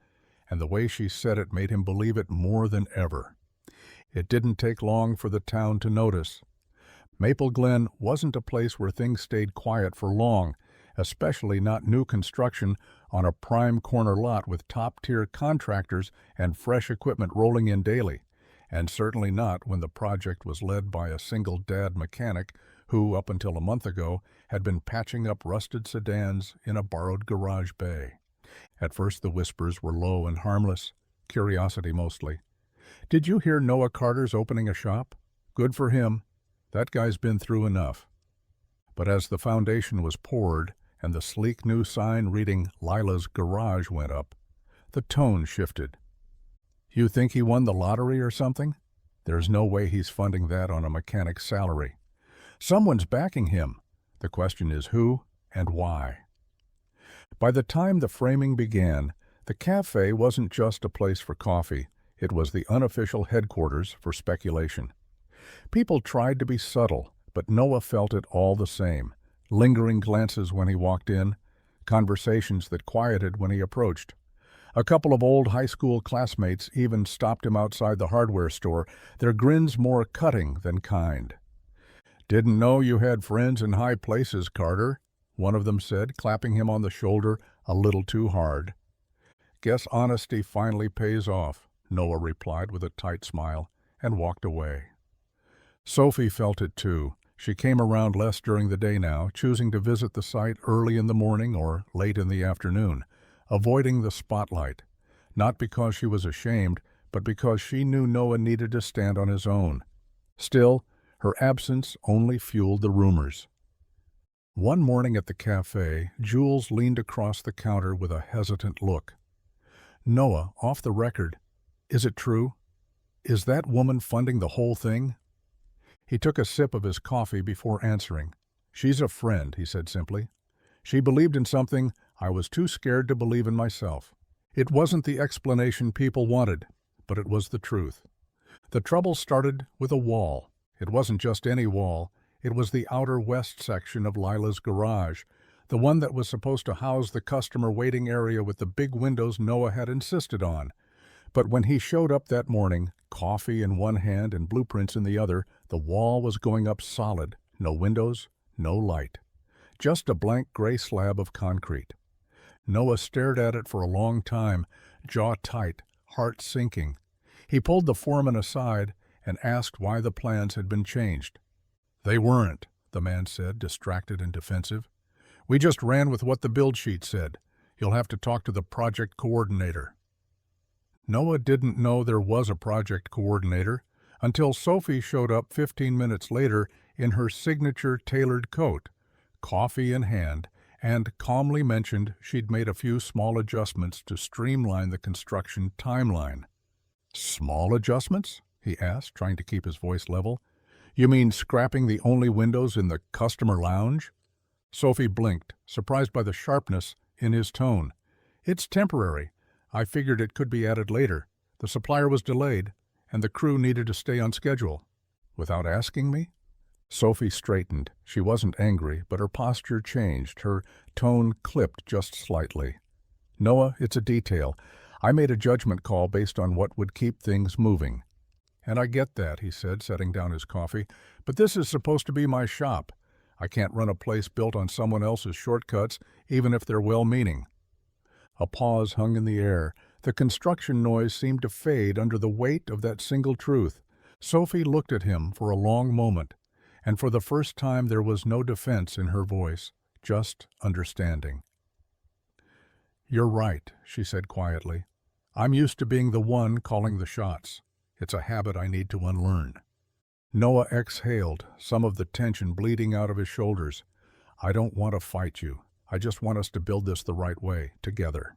and the way she said it made him believe it more than ever. It didn't take long for the town to notice. Maple Glen wasn't a place where things stayed quiet for long, especially not new construction on a prime corner lot with top-tier contractors and fresh equipment rolling in daily, and certainly not when the project was led by a single dad mechanic who, up until a month ago, had been patching up rusted sedans in a borrowed garage bay. At first the whispers were low and harmless, curiosity mostly. "Did you hear Noah Carter's opening a shop? Good for him. That guy's been through enough." But as the foundation was poured and the sleek new sign reading Lila's Garage went up, the tone shifted. "You think he won the lottery or something? There's no way he's funding that on a mechanic's salary. Someone's backing him. The question is who and why." By the time the framing began, the cafe wasn't just a place for coffee. It was the unofficial headquarters for speculation. People tried to be subtle, but Noah felt it all the same. Lingering glances when he walked in, conversations that quieted when he approached. A couple of old high school classmates even stopped him outside the hardware store, their grins more cutting than kind. "Didn't know you had friends in high places, Carter," one of them said, clapping him on the shoulder a little too hard. "Guess honesty finally pays off," Noah replied with a tight smile, and walked away. Sophie felt it too. She came around less during the day now, choosing to visit the site early in the morning or late in the afternoon, avoiding the spotlight, not because she was ashamed, but because she knew Noah needed to stand on his own. Still, her absence only fueled the rumors. One morning at the cafe, Jules leaned across the counter with a hesitant look. "Noah, off the record, is it true? Is that woman funding the whole thing?" He took a sip of his coffee before answering. "She's a friend," he said simply. "She believed in something I was too scared to believe in myself. It wasn't the explanation people wanted, but it was the truth." The trouble started with a wall. It wasn't just any wall. It was the outer west section of Lila's garage, the one that was supposed to house the customer waiting area with the big windows Noah had insisted on. But when he showed up that morning, coffee in one hand and blueprints in the other, the wall was going up solid. No windows, no light. Just a blank gray slab of concrete. Noah stared at it for a long time, jaw tight, heart sinking. He pulled the foreman aside and asked why the plans had been changed. "They weren't," the man said, distracted and defensive. "We just ran with what the build sheet said. You'll have to talk to the project coordinator." Noah didn't know there was a project coordinator until Sophie showed up 15 minutes later in her signature tailored coat, coffee in hand, and calmly mentioned she'd made a few small adjustments to streamline the construction timeline. "Small adjustments?" he asked, trying to keep his voice level. "You mean scrapping the only windows in the customer lounge?" Sophie blinked, surprised by the sharpness in his tone. "It's temporary. I figured it could be added later. The supplier was delayed, and the crew needed to stay on schedule." "Without asking me?" Sophie straightened. She wasn't angry, but her posture changed. Her tone clipped just slightly. "Noah, it's a detail. I made a judgment call based on what would keep things moving." "And I get that," he said, setting down his coffee. "But this is supposed to be my shop. I can't run a place built on someone else's shortcuts, even if they're well-meaning." A pause hung in the air. The construction noise seemed to fade under the weight of that single truth. Sophie looked at him for a long moment, and for the first time there was no defense in her voice, just understanding. "You're right," she said quietly. "I'm used to being the one calling the shots. It's a habit I need to unlearn." Noah exhaled, some of the tension bleeding out of his shoulders. "I don't want to fight you. I just want us to build this the right way, together."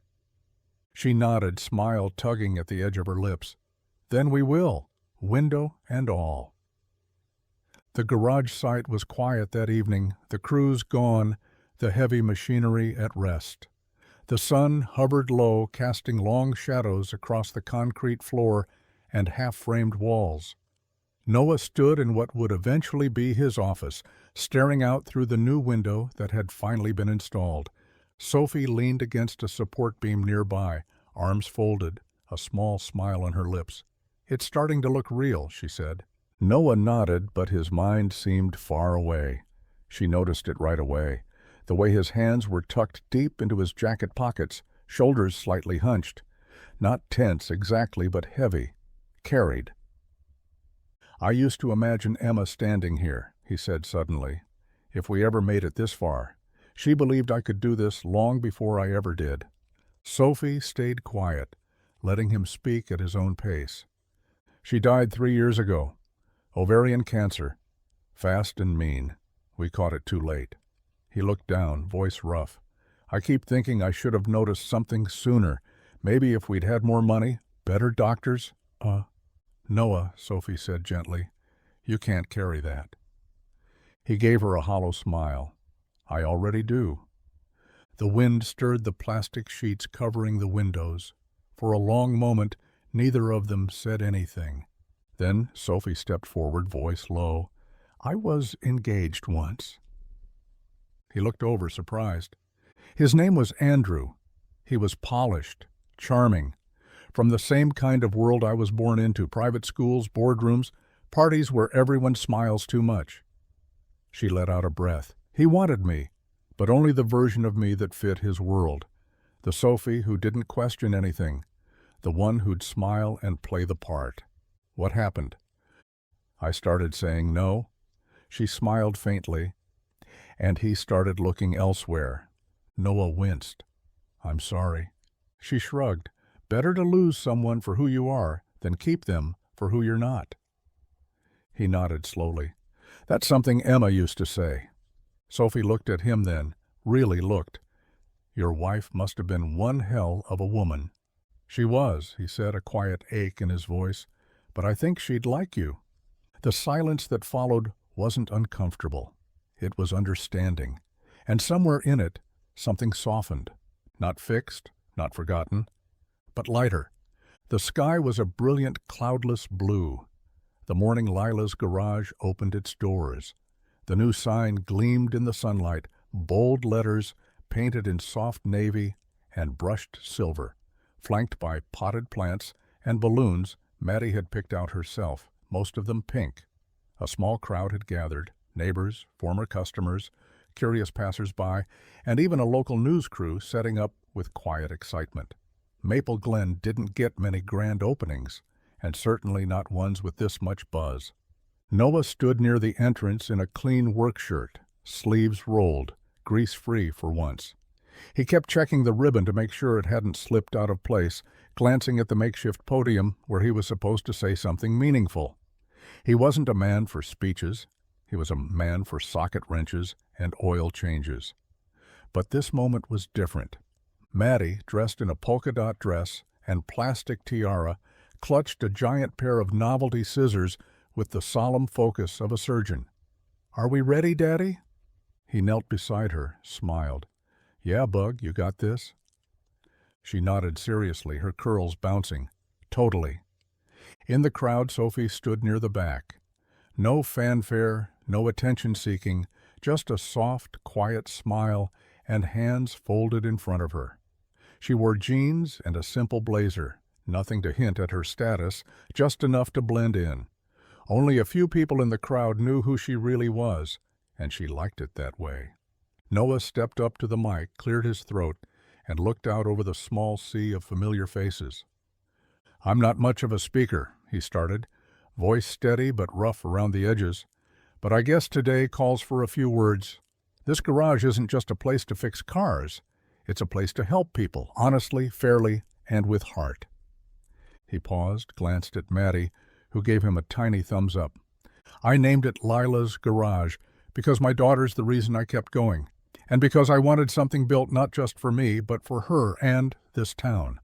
She nodded, smile tugging at the edge of her lips. "Then we will, window and all." The garage site was quiet that evening, the crews gone, the heavy machinery at rest. The sun hovered low, casting long shadows across the concrete floor and half-framed walls. Noah stood in what would eventually be his office, staring out through the new window that had finally been installed. Sophie leaned against a support beam nearby, arms folded, a small smile on her lips. "It's starting to look real," she said. Noah nodded, but his mind seemed far away. She noticed it right away, the way his hands were tucked deep into his jacket pockets, shoulders slightly hunched. Not tense exactly, but heavy, carried. "I used to imagine Emma standing here," he said suddenly. "If we ever made it this far. She believed I could do this long before I ever did." Sophie stayed quiet, letting him speak at his own pace. "She died 3 years ago. Ovarian cancer. Fast and mean. We caught it too late." He looked down, voice rough. "I keep thinking I should have noticed something sooner. Maybe if we'd had more money, better doctors." "Noah," Sophie said gently, "you can't carry that." He gave her a hollow smile. "I already do." The wind stirred the plastic sheets covering the windows. For a long moment, neither of them said anything. Then Sophie stepped forward, voice low. "I was engaged once." He looked over, surprised. His name was Andrew. He was polished, charming, from the same kind of world I was born into, private schools, boardrooms, parties where everyone smiles too much. She let out a breath. He wanted me, but only the version of me that fit his world. The Sophie who didn't question anything, the one who'd smile and play the part. What happened? I started saying no. She smiled faintly, and he started looking elsewhere. Noah winced. "I'm sorry." She shrugged. "Better to lose someone for who you are than keep them for who you're not." He nodded slowly. "That's something Emma used to say." Sophie looked at him then, really looked. "Your wife must have been one hell of a woman." "She was," he said, a quiet ache in his voice. "But I think she'd like you." The silence that followed wasn't uncomfortable. It was understanding. And somewhere in it, something softened. Not fixed, not forgotten, but lighter. The sky was a brilliant cloudless blue. The morning Lila's garage opened its doors. The new sign gleamed in the sunlight, bold letters painted in soft navy and brushed silver, flanked by potted plants and balloons Maddie had picked out herself, most of them pink. A small crowd had gathered, neighbors, former customers, curious passers-by, and even a local news crew setting up with quiet excitement. Maple Glen didn't get many grand openings, and certainly not ones with this much buzz. Noah stood near the entrance in a clean work shirt, sleeves rolled, grease-free for once. He kept checking the ribbon to make sure it hadn't slipped out of place, glancing at the makeshift podium where he was supposed to say something meaningful. He wasn't a man for speeches. He was a man for socket wrenches and oil changes. But this moment was different. Maddie, dressed in a polka dot dress and plastic tiara, clutched a giant pair of novelty scissors with the solemn focus of a surgeon. "Are we ready, Daddy?" He knelt beside her, smiled. "Yeah, Bug, you got this?" She nodded seriously, her curls bouncing. "Totally." In the crowd, Sophie stood near the back. No fanfare, no attention-seeking, just a soft, quiet smile and hands folded in front of her. She wore jeans and a simple blazer, nothing to hint at her status, just enough to blend in. Only a few people in the crowd knew who she really was, and she liked it that way. Noah stepped up to the mic, cleared his throat, and looked out over the small sea of familiar faces. "I'm not much of a speaker," he started, voice steady but rough around the edges, "but I guess today calls for a few words. This garage isn't just a place to fix cars. It's a place to help people, honestly, fairly, and with heart." He paused, glanced at Maddie, who gave him a tiny thumbs up. "I named it Lila's Garage because my daughter's the reason I kept going, and because I wanted something built not just for me, but for her and this town."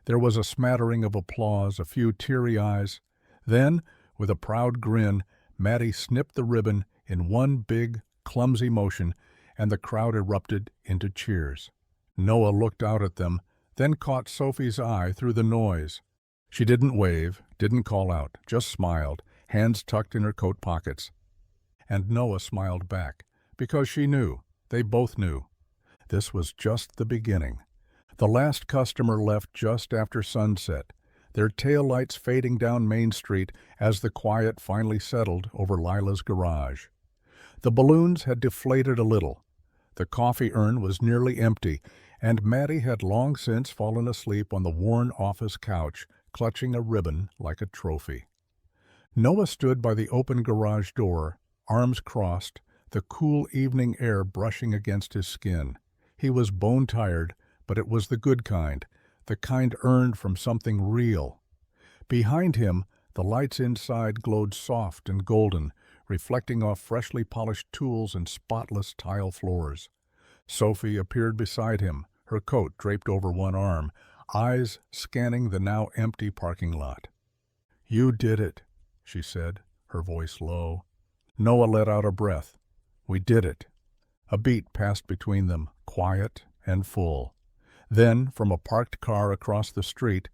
There was a smattering of applause, a few teary eyes. Then, with a proud grin, Maddie snipped the ribbon in one big, clumsy motion, and the crowd erupted into cheers. Noah looked out at them, then caught Sophie's eye through the noise. She didn't wave, didn't call out, just smiled, hands tucked in her coat pockets. And Noah smiled back, because she knew, they both knew. This was just the beginning. The last customer left just after sunset, their taillights fading down Main Street as the quiet finally settled over Lila's garage. The balloons had deflated a little. The coffee urn was nearly empty, and Maddie had long since fallen asleep on the worn office couch, clutching a ribbon like a trophy. Noah stood by the open garage door, arms crossed, the cool evening air brushing against his skin. He was bone-tired, but it was the good kind, the kind earned from something real. Behind him, the lights inside glowed soft and golden, reflecting off freshly polished tools and spotless tile floors. Sophie appeared beside him, her coat draped over one arm, eyes scanning the now empty parking lot. "You did it," she said, her voice low. Noah let out a breath. "We did it." A beat passed between them, quiet and full. Then, from a parked car across the street,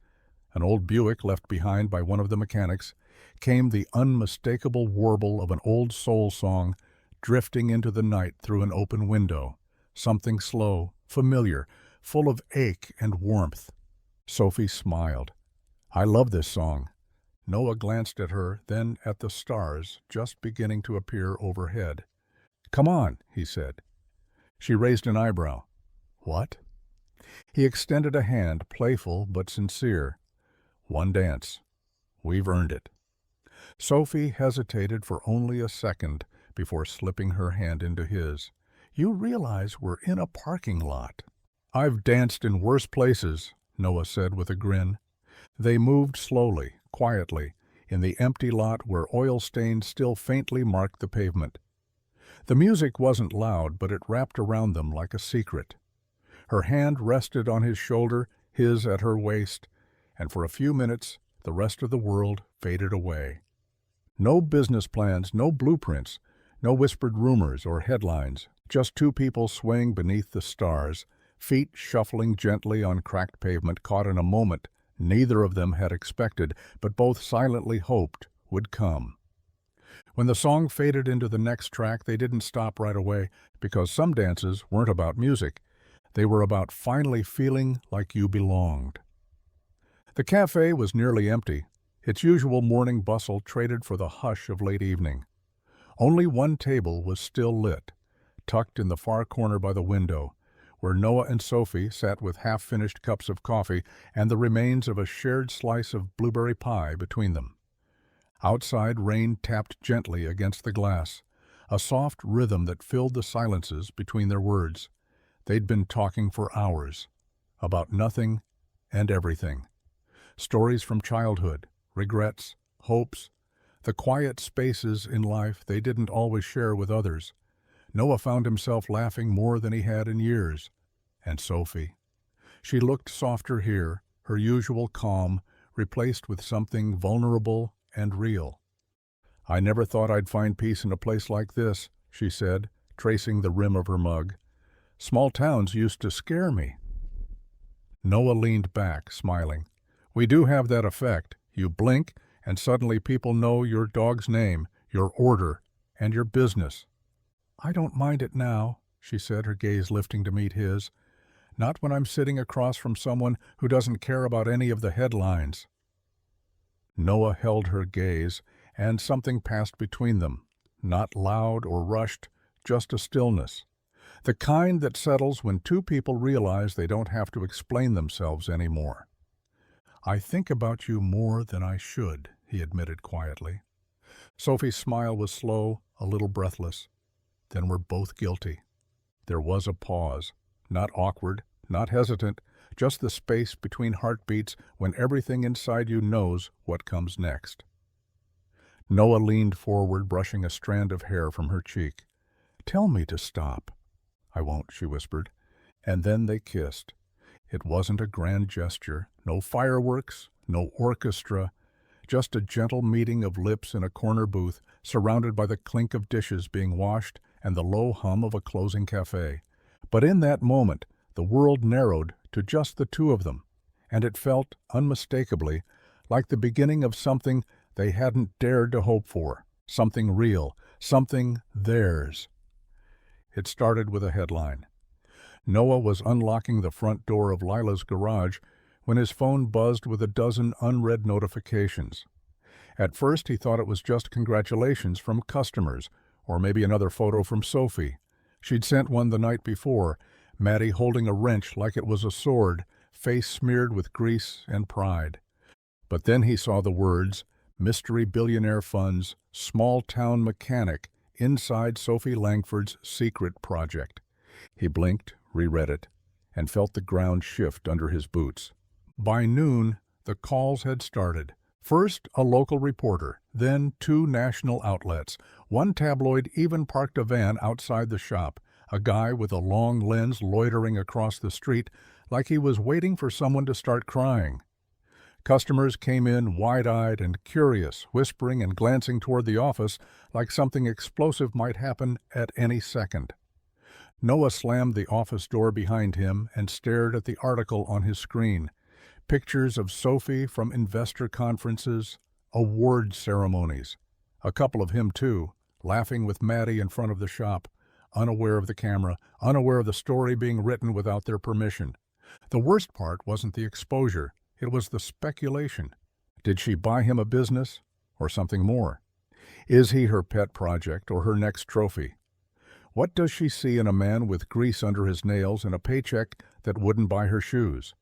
an old Buick left behind by one of the mechanics, came the unmistakable warble of an old soul song, drifting into the night through an open window. Something slow, familiar, full of ache and warmth. Sophie smiled. "I love this song." Noah glanced at her, then at the stars just beginning to appear overhead. "Come on," he said. She raised an eyebrow. "What?" He extended a hand, playful but sincere. "One dance. We've earned it." Sophie hesitated for only a second before slipping her hand into his. "You realize we're in a parking lot." "I've danced in worse places," Noah said with a grin. They moved slowly, quietly, in the empty lot where oil stains still faintly marked the pavement. The music wasn't loud, but it wrapped around them like a secret. Her hand rested on his shoulder, his at her waist, and for a few minutes the rest of the world faded away. No business plans, no blueprints, no whispered rumors or headlines, just two people swaying beneath the stars, feet shuffling gently on cracked pavement, caught in a moment neither of them had expected, but both silently hoped would come. When the song faded into the next track, they didn't stop right away, because some dances weren't about music. They were about finally feeling like you belonged. The cafe was nearly empty, its usual morning bustle traded for the hush of late evening. Only one table was still lit, tucked in the far corner by the window, where Noah and Sophie sat with half-finished cups of coffee and the remains of a shared slice of blueberry pie between them. Outside, rain tapped gently against the glass, a soft rhythm that filled the silences between their words. They'd been talking for hours, about nothing and everything. Stories from childhood, regrets, hopes, the quiet spaces in life they didn't always share with others. Noah found himself laughing more than he had in years. And Sophie. She looked softer here, her usual calm, replaced with something vulnerable and real. "I never thought I'd find peace in a place like this," she said, tracing the rim of her mug. "Small towns used to scare me." Noah leaned back, smiling. "We do have that effect. You blink, and suddenly people know your dog's name, your order, and your business." "I don't mind it now," she said, her gaze lifting to meet his. "Not when I'm sitting across from someone who doesn't care about any of the headlines." Noah held her gaze, and something passed between them, not loud or rushed, just a stillness. The kind that settles when two people realize they don't have to explain themselves anymore. "I think about you more than I should," he admitted quietly. Sophie's smile was slow, a little breathless. "Then we're both guilty." There was a pause. Not awkward, not hesitant, just the space between heartbeats when everything inside you knows what comes next. Noah leaned forward, brushing a strand of hair from her cheek. "Tell me to stop." "I won't," she whispered. And then they kissed. It wasn't a grand gesture, no fireworks, no orchestra, just a gentle meeting of lips in a corner booth, surrounded by the clink of dishes being washed and the low hum of a closing cafe. But in that moment, the world narrowed to just the two of them, and it felt, unmistakably, like the beginning of something they hadn't dared to hope for, something real, something theirs. It started with a headline. Noah was unlocking the front door of Lila's garage when his phone buzzed with a dozen unread notifications. At first he thought it was just congratulations from customers, or maybe another photo from Sophie. She'd sent one the night before, Maddie holding a wrench like it was a sword, face smeared with grease and pride. But then he saw the words, "Mystery Billionaire Funds, Small-Town Mechanic, inside Sophie Langford's secret project." He blinked, reread it, and felt the ground shift under his boots. By noon, the calls had started. First, a local reporter, then 2 national outlets. One tabloid even parked a van outside the shop, a guy with a long lens loitering across the street like he was waiting for someone to start crying. Customers came in wide-eyed and curious, whispering and glancing toward the office like something explosive might happen at any second. Noah slammed the office door behind him and stared at the article on his screen. Pictures of Sophie from investor conferences, award ceremonies. A couple of him, too, laughing with Maddie in front of the shop, unaware of the camera, unaware of the story being written without their permission. The worst part wasn't the exposure. It was the speculation. Did she buy him a business, or something more? Is he her pet project or her next trophy? What does she see in a man with grease under his nails and a paycheck that wouldn't buy her shoes?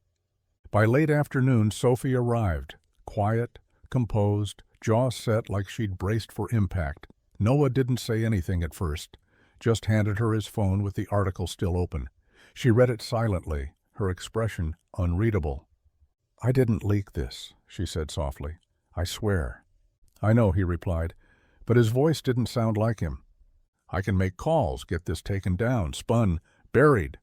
By late afternoon, Sophie arrived, quiet, composed, jaw set like she'd braced for impact. Noah didn't say anything at first, just handed her his phone with the article still open. She read it silently, her expression unreadable. "I didn't leak this," she said softly. "I swear." "I know," he replied, but his voice didn't sound like him. "I can make calls, get this taken down, spun, buried."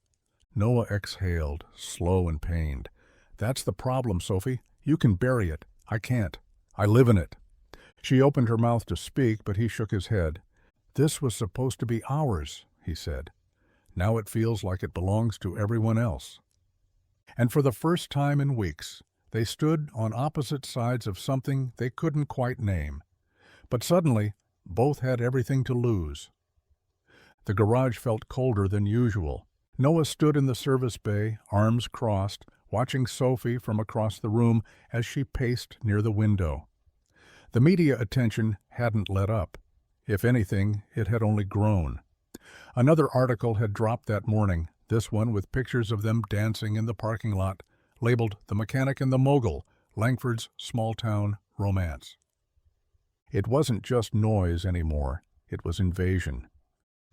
Noah exhaled, slow and pained. "That's the problem, Sophie. You can bury it. I can't. I live in it." She opened her mouth to speak, but he shook his head. "This was supposed to be ours," he said. "Now it feels like it belongs to everyone else." And for the first time in weeks, they stood on opposite sides of something they couldn't quite name. But suddenly, both had everything to lose. The garage felt colder than usual. Noah stood in the service bay, arms crossed, watching Sophie from across the room as she paced near the window. The media attention hadn't let up. If anything, it had only grown. Another article had dropped that morning, this one with pictures of them dancing in the parking lot, labeled "The Mechanic and the Mogul, Langford's Small-Town Romance." It wasn't just noise anymore, it was invasion.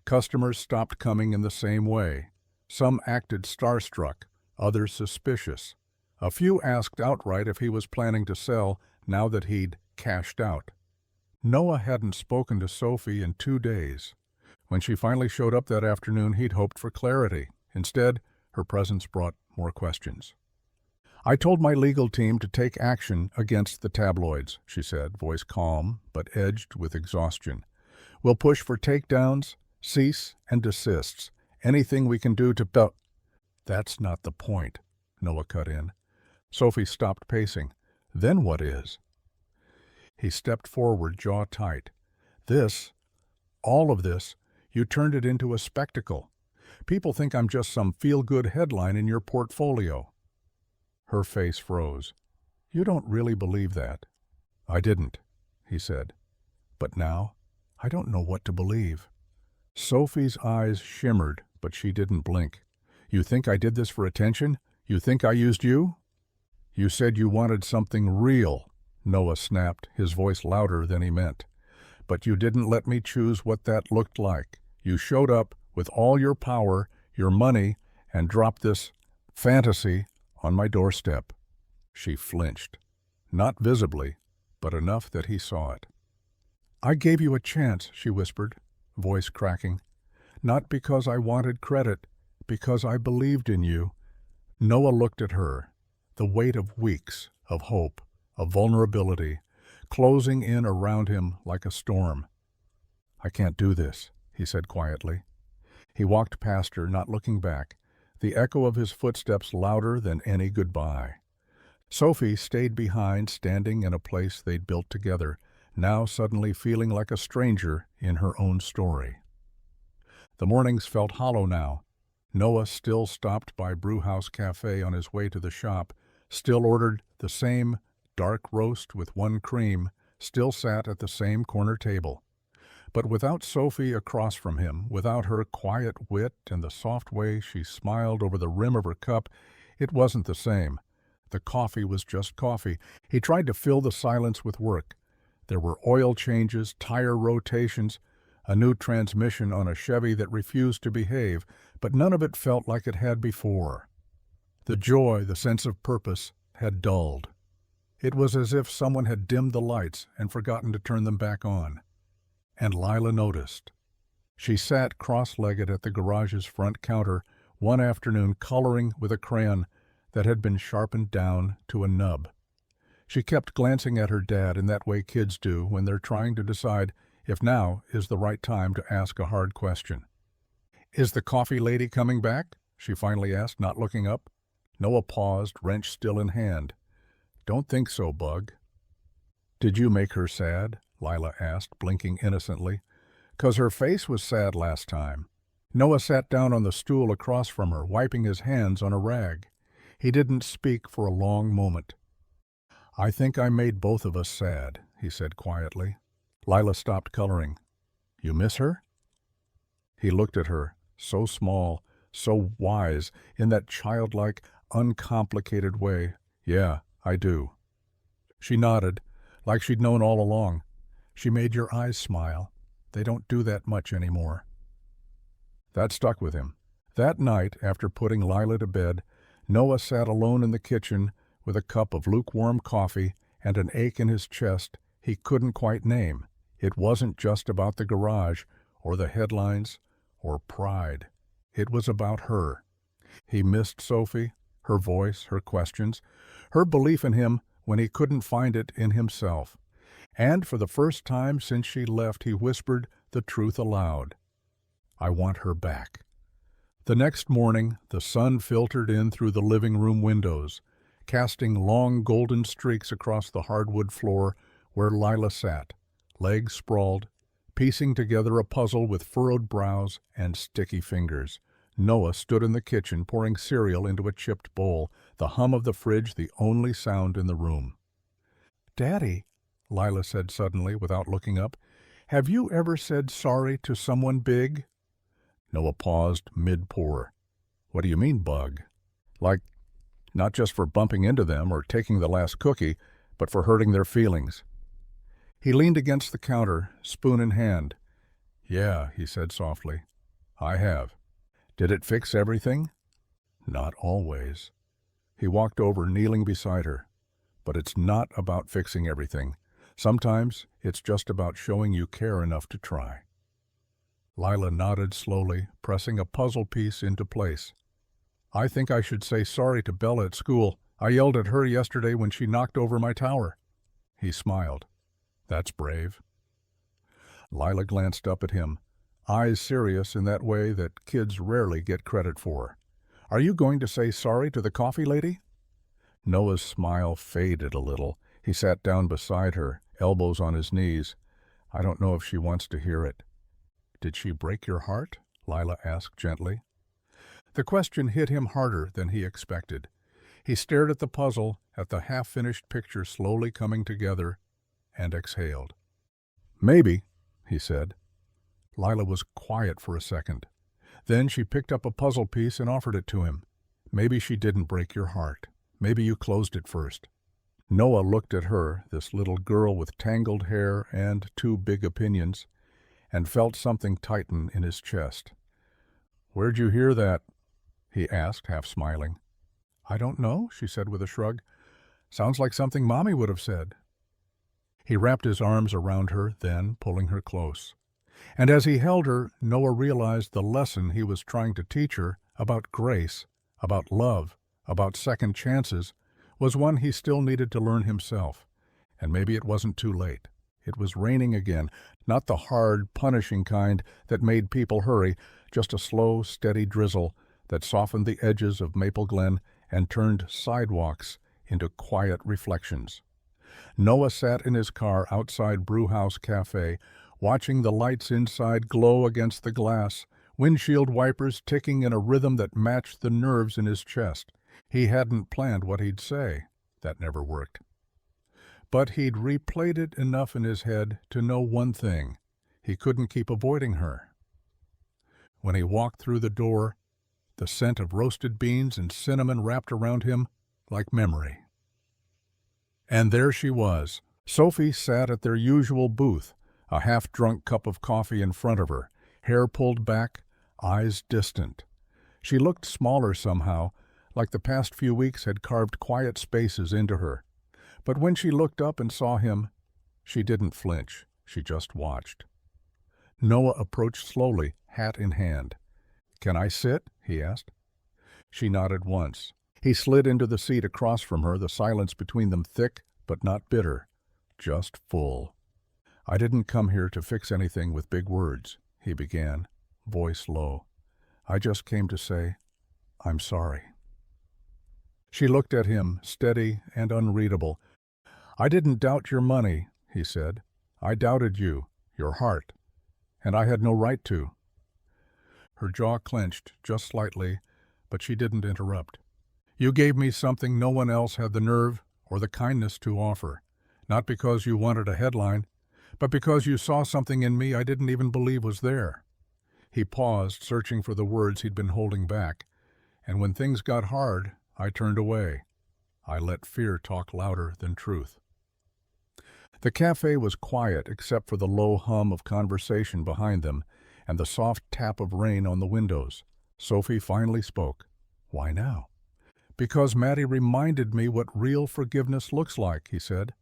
Customers stopped coming in the same way. Some acted starstruck, others suspicious. A few asked outright if he was planning to sell now that he'd cashed out. Noah hadn't spoken to Sophie in 2 days. When she finally showed up that afternoon, he'd hoped for clarity. Instead, her presence brought more questions. "I told my legal team to take action against the tabloids," she said, voice calm but edged with exhaustion. "We'll push for takedowns, cease and desists, anything we can do to..." "That's not the point," Noah cut in. Sophie stopped pacing. "Then what is?" He stepped forward, jaw tight. All of this, you turned it into a spectacle. People think I'm just some feel-good headline in your portfolio." Her face froze. "You don't really believe that?" "I didn't," he said. "But now, I don't know what to believe." Sophie's eyes shimmered, but she didn't blink. You think I did this for attention? You think I used you? You said you wanted something real, Noah snapped, his voice louder than he meant. But you didn't let me choose what that looked like. You showed up with all your power, your money, and dropped this fantasy on my doorstep. She flinched. Not visibly, but enough that he saw it. I gave you a chance, she whispered, voice cracking. Not because I wanted credit, because I believed in you. Noah looked at her, the weight of weeks, of hope, of vulnerability, closing in around him like a storm. I can't do this, he said quietly. He walked past her, not looking back, the echo of his footsteps louder than any goodbye. Sophie stayed behind, standing in a place they'd built together, now suddenly feeling like a stranger in her own story. The mornings felt hollow now. Noah still stopped by Brewhouse Cafe on his way to the shop, still ordered the same dark roast with 1 cream, still sat at the same corner table. But without Sophie across from him, without her quiet wit and the soft way she smiled over the rim of her cup, it wasn't the same. The coffee was just coffee. He tried to fill the silence with work. There were oil changes, tire rotations, a new transmission on a Chevy that refused to behave, but none of it felt like it had before. The joy, the sense of purpose, had dulled. It was as if someone had dimmed the lights and forgotten to turn them back on. And Lila noticed. She sat cross-legged at the garage's front counter one afternoon, coloring with a crayon that had been sharpened down to a nub. She kept glancing at her dad in that way kids do when they're trying to decide if now is the right time to ask a hard question. "Is the coffee lady coming back?" she finally asked, not looking up. Noah paused, wrench still in hand. "Don't think so, Bug." "Did you make her sad?" Lila asked, blinking innocently. "'Cause her face was sad last time." Noah sat down on the stool across from her, wiping his hands on a rag. He didn't speak for a long moment. "I think I made both of us sad," he said quietly. Lila stopped coloring. "You miss her?" He looked at her, so small, so wise, in that childlike, uncomplicated way. "Yeah, I do." She nodded, like she'd known all along. "She made your eyes smile. They don't do that much anymore." That stuck with him. That night, after putting Lila to bed, Noah sat alone in the kitchen with a cup of lukewarm coffee and an ache in his chest he couldn't quite name. It wasn't just about the garage, or the headlines, or pride. It was about her. He missed Sophie, her voice, her questions, her belief in him when he couldn't find it in himself. And for the first time since she left, he whispered the truth aloud. "I want her back." The next morning, the sun filtered in through the living room windows, casting long golden streaks across the hardwood floor where Lila sat, legs sprawled, piecing together a puzzle with furrowed brows and sticky fingers. Noah stood in the kitchen pouring cereal into a chipped bowl, the hum of the fridge the only sound in the room. "Daddy," Lila said suddenly without looking up, "have you ever said sorry to someone big?" Noah paused mid-pour. "What do you mean, Bug?" "Like, not just for bumping into them or taking the last cookie, but for hurting their feelings." He leaned against the counter, spoon in hand. "Yeah," he said softly, "I have." "Did it fix everything?" "Not always." He walked over, kneeling beside her. "But it's not about fixing everything. Sometimes it's just about showing you care enough to try." Lila nodded slowly, pressing a puzzle piece into place. "I think I should say sorry to Bella at school. I yelled at her yesterday when she knocked over my tower." He smiled. "That's brave." Lila glanced up at him, eyes serious in that way that kids rarely get credit for. "Are you going to say sorry to the coffee lady?" Noah's smile faded a little. He sat down beside her, elbows on his knees. "I don't know if she wants to hear it." "Did she break your heart?" Lila asked gently. The question hit him harder than he expected. He stared at the puzzle, at the half-finished picture slowly coming together, and exhaled. "Maybe," he said. Lila was quiet for a second. Then she picked up a puzzle piece and offered it to him. Maybe she didn't break your heart. Maybe you closed it first. Noah looked at her, this little girl with tangled hair and 2 big opinions, and felt something tighten in his chest. "Where'd you hear that?" he asked, half smiling. "I don't know," she said with a shrug. "Sounds like something Mommy would have said." He wrapped his arms around her, then pulling her close. And as he held her, Noah realized the lesson he was trying to teach her about grace, about love, about second chances, was one he still needed to learn himself. And maybe it wasn't too late. It was raining again, not the hard, punishing kind that made people hurry, just a slow, steady drizzle that softened the edges of Maple Glen and turned sidewalks into quiet reflections. Noah sat in his car outside Brewhouse Cafe, watching the lights inside glow against the glass, windshield wipers ticking in a rhythm that matched the nerves in his chest. He hadn't planned what he'd say. That never worked. But he'd replayed it enough in his head to know one thing. He couldn't keep avoiding her. When he walked through the door, the scent of roasted beans and cinnamon wrapped around him like memory. And there she was. Sophie sat at their usual booth, a half-drunk cup of coffee in front of her, hair pulled back, eyes distant. She looked smaller somehow, like the past few weeks had carved quiet spaces into her. But when she looked up and saw him, she didn't flinch. She just watched. Noah approached slowly, hat in hand. "Can I sit?" he asked. She nodded once. He slid into the seat across from her, the silence between them thick but not bitter, just full. "I didn't come here to fix anything with big words," he began, voice low. "I just came to say, I'm sorry." She looked at him, steady and unreadable. "I didn't doubt your money," he said. "I doubted you, your heart, and I had no right to." Her jaw clenched, just slightly, but she didn't interrupt. "You gave me something no one else had the nerve or the kindness to offer, not because you wanted a headline, but because you saw something in me I didn't even believe was there." He paused, searching for the words he'd been holding back, and when things got hard, I turned away. I let fear talk louder than truth. The cafe was quiet except for the low hum of conversation behind them and the soft tap of rain on the windows. Sophie finally spoke. "Why now?" "Because Maddie reminded me what real forgiveness looks like," he said,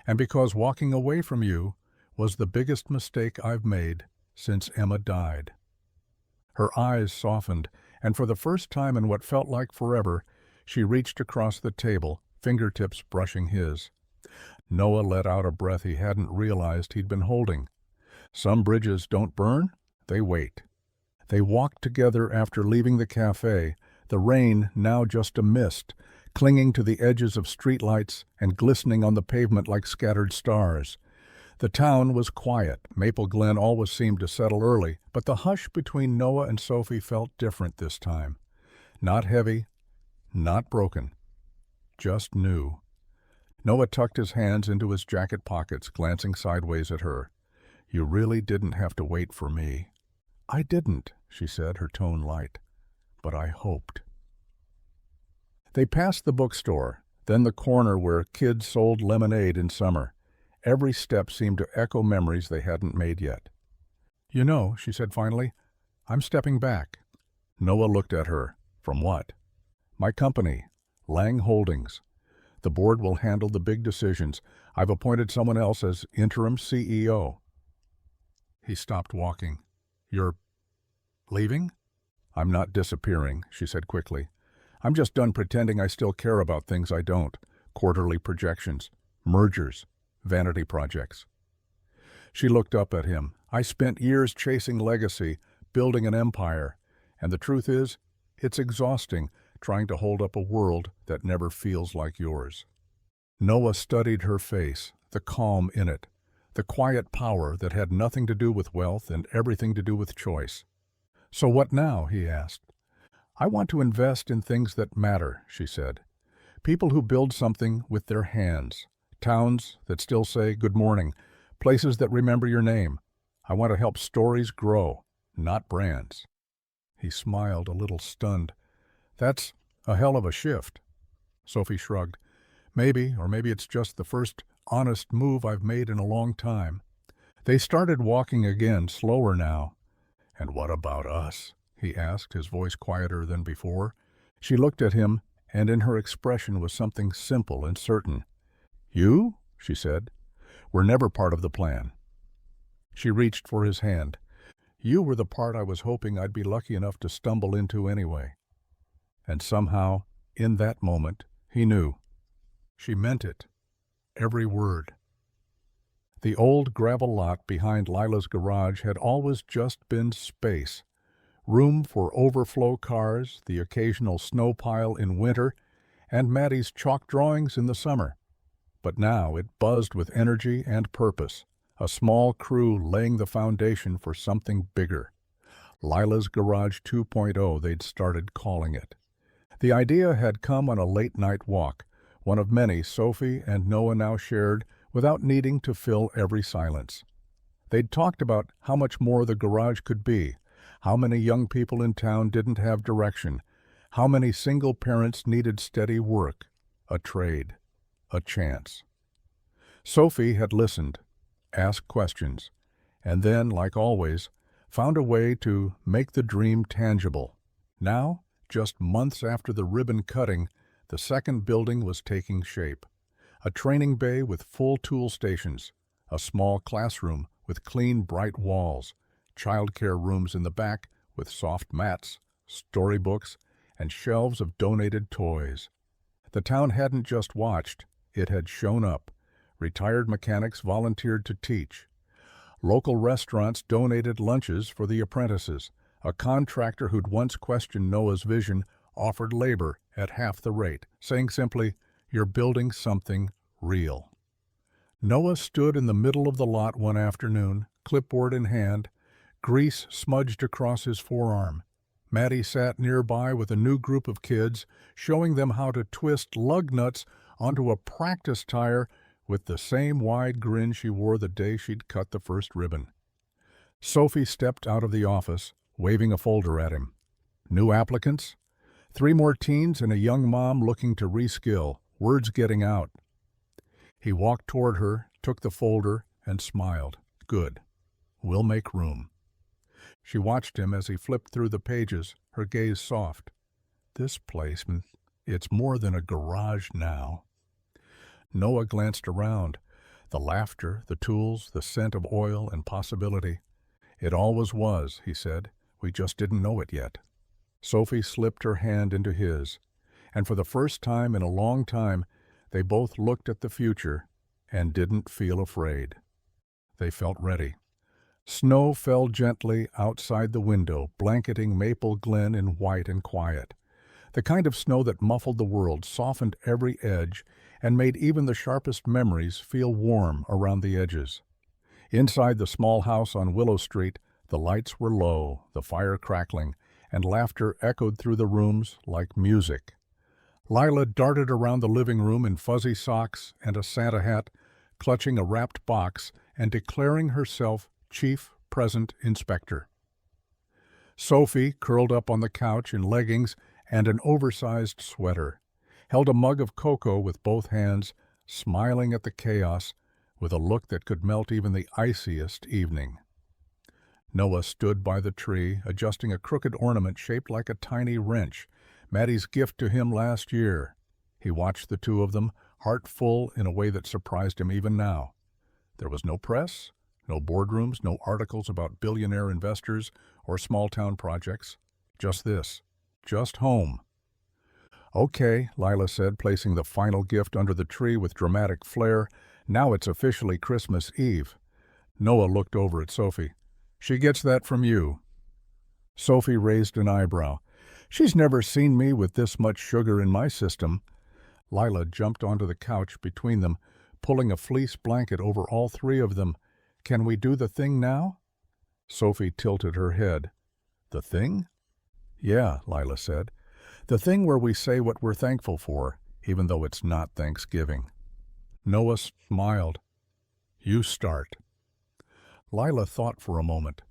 "and because walking away from you was the biggest mistake I've made since Emma died." Her eyes softened, and for the first time in what felt like forever, she reached across the table, fingertips brushing his. Noah let out a breath he hadn't realized he'd been holding. Some bridges don't burn, they wait. They walked together after leaving the cafe, the rain now just a mist, clinging to the edges of streetlights and glistening on the pavement like scattered stars. The town was quiet. Maple Glen always seemed to settle early, but the hush between Noah and Sophie felt different this time. Not heavy, not broken, just new. Noah tucked his hands into his jacket pockets, glancing sideways at her. "You really didn't have to wait for me." "I didn't," she said, her tone light. "But I hoped." They passed the bookstore, then the corner where kids sold lemonade in summer. Every step seemed to echo memories they hadn't made yet. "You know," she said finally, "I'm stepping back." Noah looked at her. "From what?" "My company, Lang Holdings. The board will handle the big decisions. I've appointed someone else as interim CEO." He stopped walking. "You're leaving?" "I'm not disappearing," she said quickly. "I'm just done pretending I still care about things I don't. Quarterly projections, mergers, vanity projects." She looked up at him. "I spent years chasing legacy, building an empire, and the truth is, it's exhausting trying to hold up a world that never feels like yours." Noah studied her face, the calm in it, the quiet power that had nothing to do with wealth and everything to do with choice. "So what now?" he asked. "I want to invest in things that matter," she said. "People who build something with their hands. Towns that still say good morning. Places that remember your name. I want to help stories grow, not brands." He smiled, a little stunned. "That's a hell of a shift." Sophie shrugged. "Maybe, or maybe it's just the first honest move I've made in a long time." They started walking again, slower now. "And what about us?" he asked, his voice quieter than before. She looked at him, and in her expression was something simple and certain. "You?" she said. "Were never part of the plan." She reached for his hand. "You were the part I was hoping I'd be lucky enough to stumble into anyway." And somehow, in that moment, he knew. She meant it. Every word. The old gravel lot behind Lila's garage had always just been space. Room for overflow cars, the occasional snow pile in winter, and Maddie's chalk drawings in the summer. But now it buzzed with energy and purpose, a small crew laying the foundation for something bigger. Lila's Garage 2.0, they'd started calling it. The idea had come on a late-night walk, one of many Sophie and Noah now shared without needing to fill every silence. They'd talked about how much more the garage could be, how many young people in town didn't have direction, how many single parents needed steady work, a trade, a chance. Sophie had listened, asked questions, and then, like always, found a way to make the dream tangible. Now, just months after the ribbon cutting, the second building was taking shape. A training bay with full tool stations, a small classroom with clean, bright walls, childcare rooms in the back with soft mats, storybooks, and shelves of donated toys. The town hadn't just watched, it had shown up. Retired mechanics volunteered to teach. Local restaurants donated lunches for the apprentices. A contractor who'd once questioned Noah's vision offered labor at half the rate, saying simply, "You're building something real." Noah stood in the middle of the lot one afternoon, clipboard in hand, grease smudged across his forearm. Maddie sat nearby with a new group of kids, showing them how to twist lug nuts onto a practice tire with the same wide grin she wore the day she'd cut the first ribbon. Sophie stepped out of the office, waving a folder at him. New applicants? 3 more teens and a young mom looking to reskill, words getting out. He walked toward her, took the folder, and smiled. "Good. We'll make room." She watched him as he flipped through the pages, her gaze soft. "This place, it's more than a garage now." Noah glanced around. The laughter, the tools, the scent of oil and possibility. "It always was," he said. "We just didn't know it yet." Sophie slipped her hand into his, and for the first time in a long time, they both looked at the future and didn't feel afraid. They felt ready. Snow fell gently outside the window, blanketing Maple Glen in white and quiet. The kind of snow that muffled the world, softened every edge, and made even the sharpest memories feel warm around the edges. Inside the small house on Willow Street, the lights were low, the fire crackling, and laughter echoed through the rooms like music. Lila darted around the living room in fuzzy socks and a Santa hat, clutching a wrapped box and declaring herself Chief Present Inspector. Sophie, curled up on the couch in leggings and an oversized sweater, held a mug of cocoa with both hands, smiling at the chaos with a look that could melt even the iciest evening. Noah stood by the tree, adjusting a crooked ornament shaped like a tiny wrench, Maddie's gift to him last year. He watched the two of them, heart full in a way that surprised him even now. There was no press, no boardrooms, no articles about billionaire investors or small-town projects. Just this. Just home. "Okay," Lila said, placing the final gift under the tree with dramatic flair. "Now it's officially Christmas Eve." Noah looked over at Sophie. "She gets that from you." Sophie raised an eyebrow. "She's never seen me with this much sugar in my system." Lila jumped onto the couch between them, pulling a fleece blanket over all 3 of them. "Can we do the thing now?" Sophie tilted her head. "The thing?" "Yeah," Lila said. "The thing where we say what we're thankful for, even though it's not Thanksgiving." Noah smiled. "You start." Lila thought for a moment.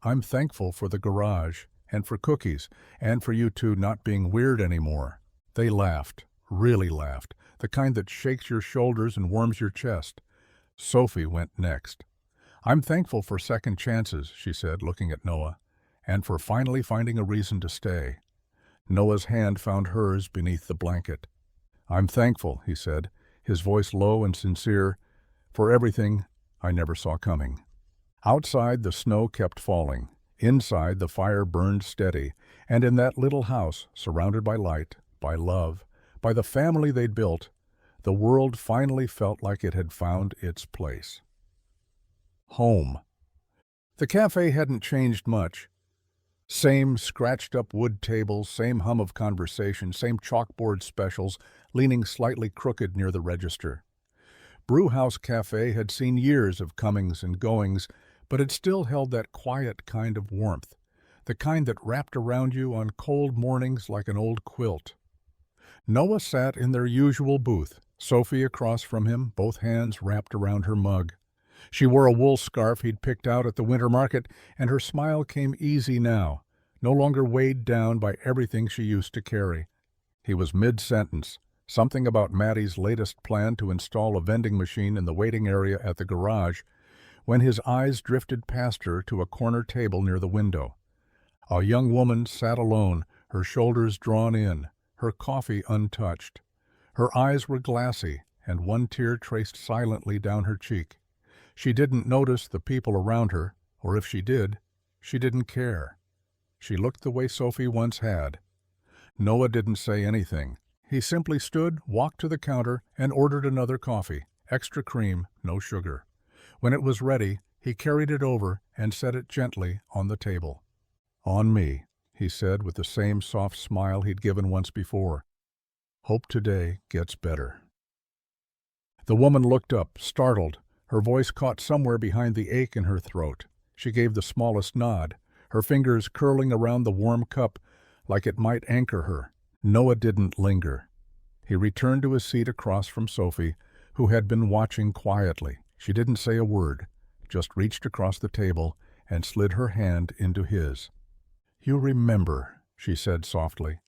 I'm thankful for the garage, and for cookies, and for you two not being weird anymore. They laughed, really laughed, the kind that shakes your shoulders and warms your chest. Sophie went next. I'm thankful for second chances, she said, looking at Noah, and for finally finding a reason to stay. Noah's hand found hers beneath the blanket. I'm thankful, he said, his voice low and sincere, for everything I never saw coming. Outside, the snow kept falling. Inside, the fire burned steady, and in that little house, surrounded by light, by love, by the family they'd built, the world finally felt like it had found its place. Home. The cafe hadn't changed much. Same scratched-up wood tables, same hum of conversation, same chalkboard specials leaning slightly crooked near the register. Brewhouse Cafe had seen years of comings and goings, but it still held that quiet kind of warmth, the kind that wrapped around you on cold mornings like an old quilt. Noah sat in their usual booth, Sophie across from him, both hands wrapped around her mug. She wore a wool scarf he'd picked out at the winter market, and her smile came easy now, no longer weighed down by everything she used to carry. He was mid-sentence, something about Maddie's latest plan to install a vending machine in the waiting area at the garage, when his eyes drifted past her to a corner table near the window. A young woman sat alone, her shoulders drawn in, her coffee untouched. Her eyes were glassy, and one tear traced silently down her cheek. She didn't notice the people around her, or if she did, she didn't care. She looked the way Sophie once had. Noah didn't say anything. He simply stood, walked to the counter, and ordered another coffee, extra cream, no sugar. When it was ready, he carried it over and set it gently on the table. On me, he said with the same soft smile he'd given once before. Hope today gets better. The woman looked up, startled. Her voice caught somewhere behind the ache in her throat. She gave the smallest nod, her fingers curling around the warm cup like it might anchor her. Noah didn't linger. He returned to his seat across from Sophie, who had been watching quietly. She didn't say a word, just reached across the table and slid her hand into his. You remember, she said softly.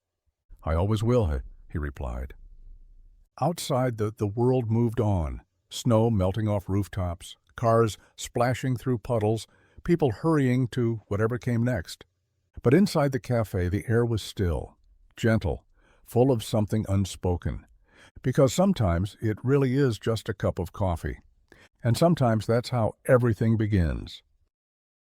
I always will, he replied. Outside, the world moved on. Snow melting off rooftops, cars splashing through puddles, people hurrying to whatever came next. But inside the cafe, the air was still, gentle, full of something unspoken. Because sometimes it really is just a cup of coffee. And sometimes that's how everything begins.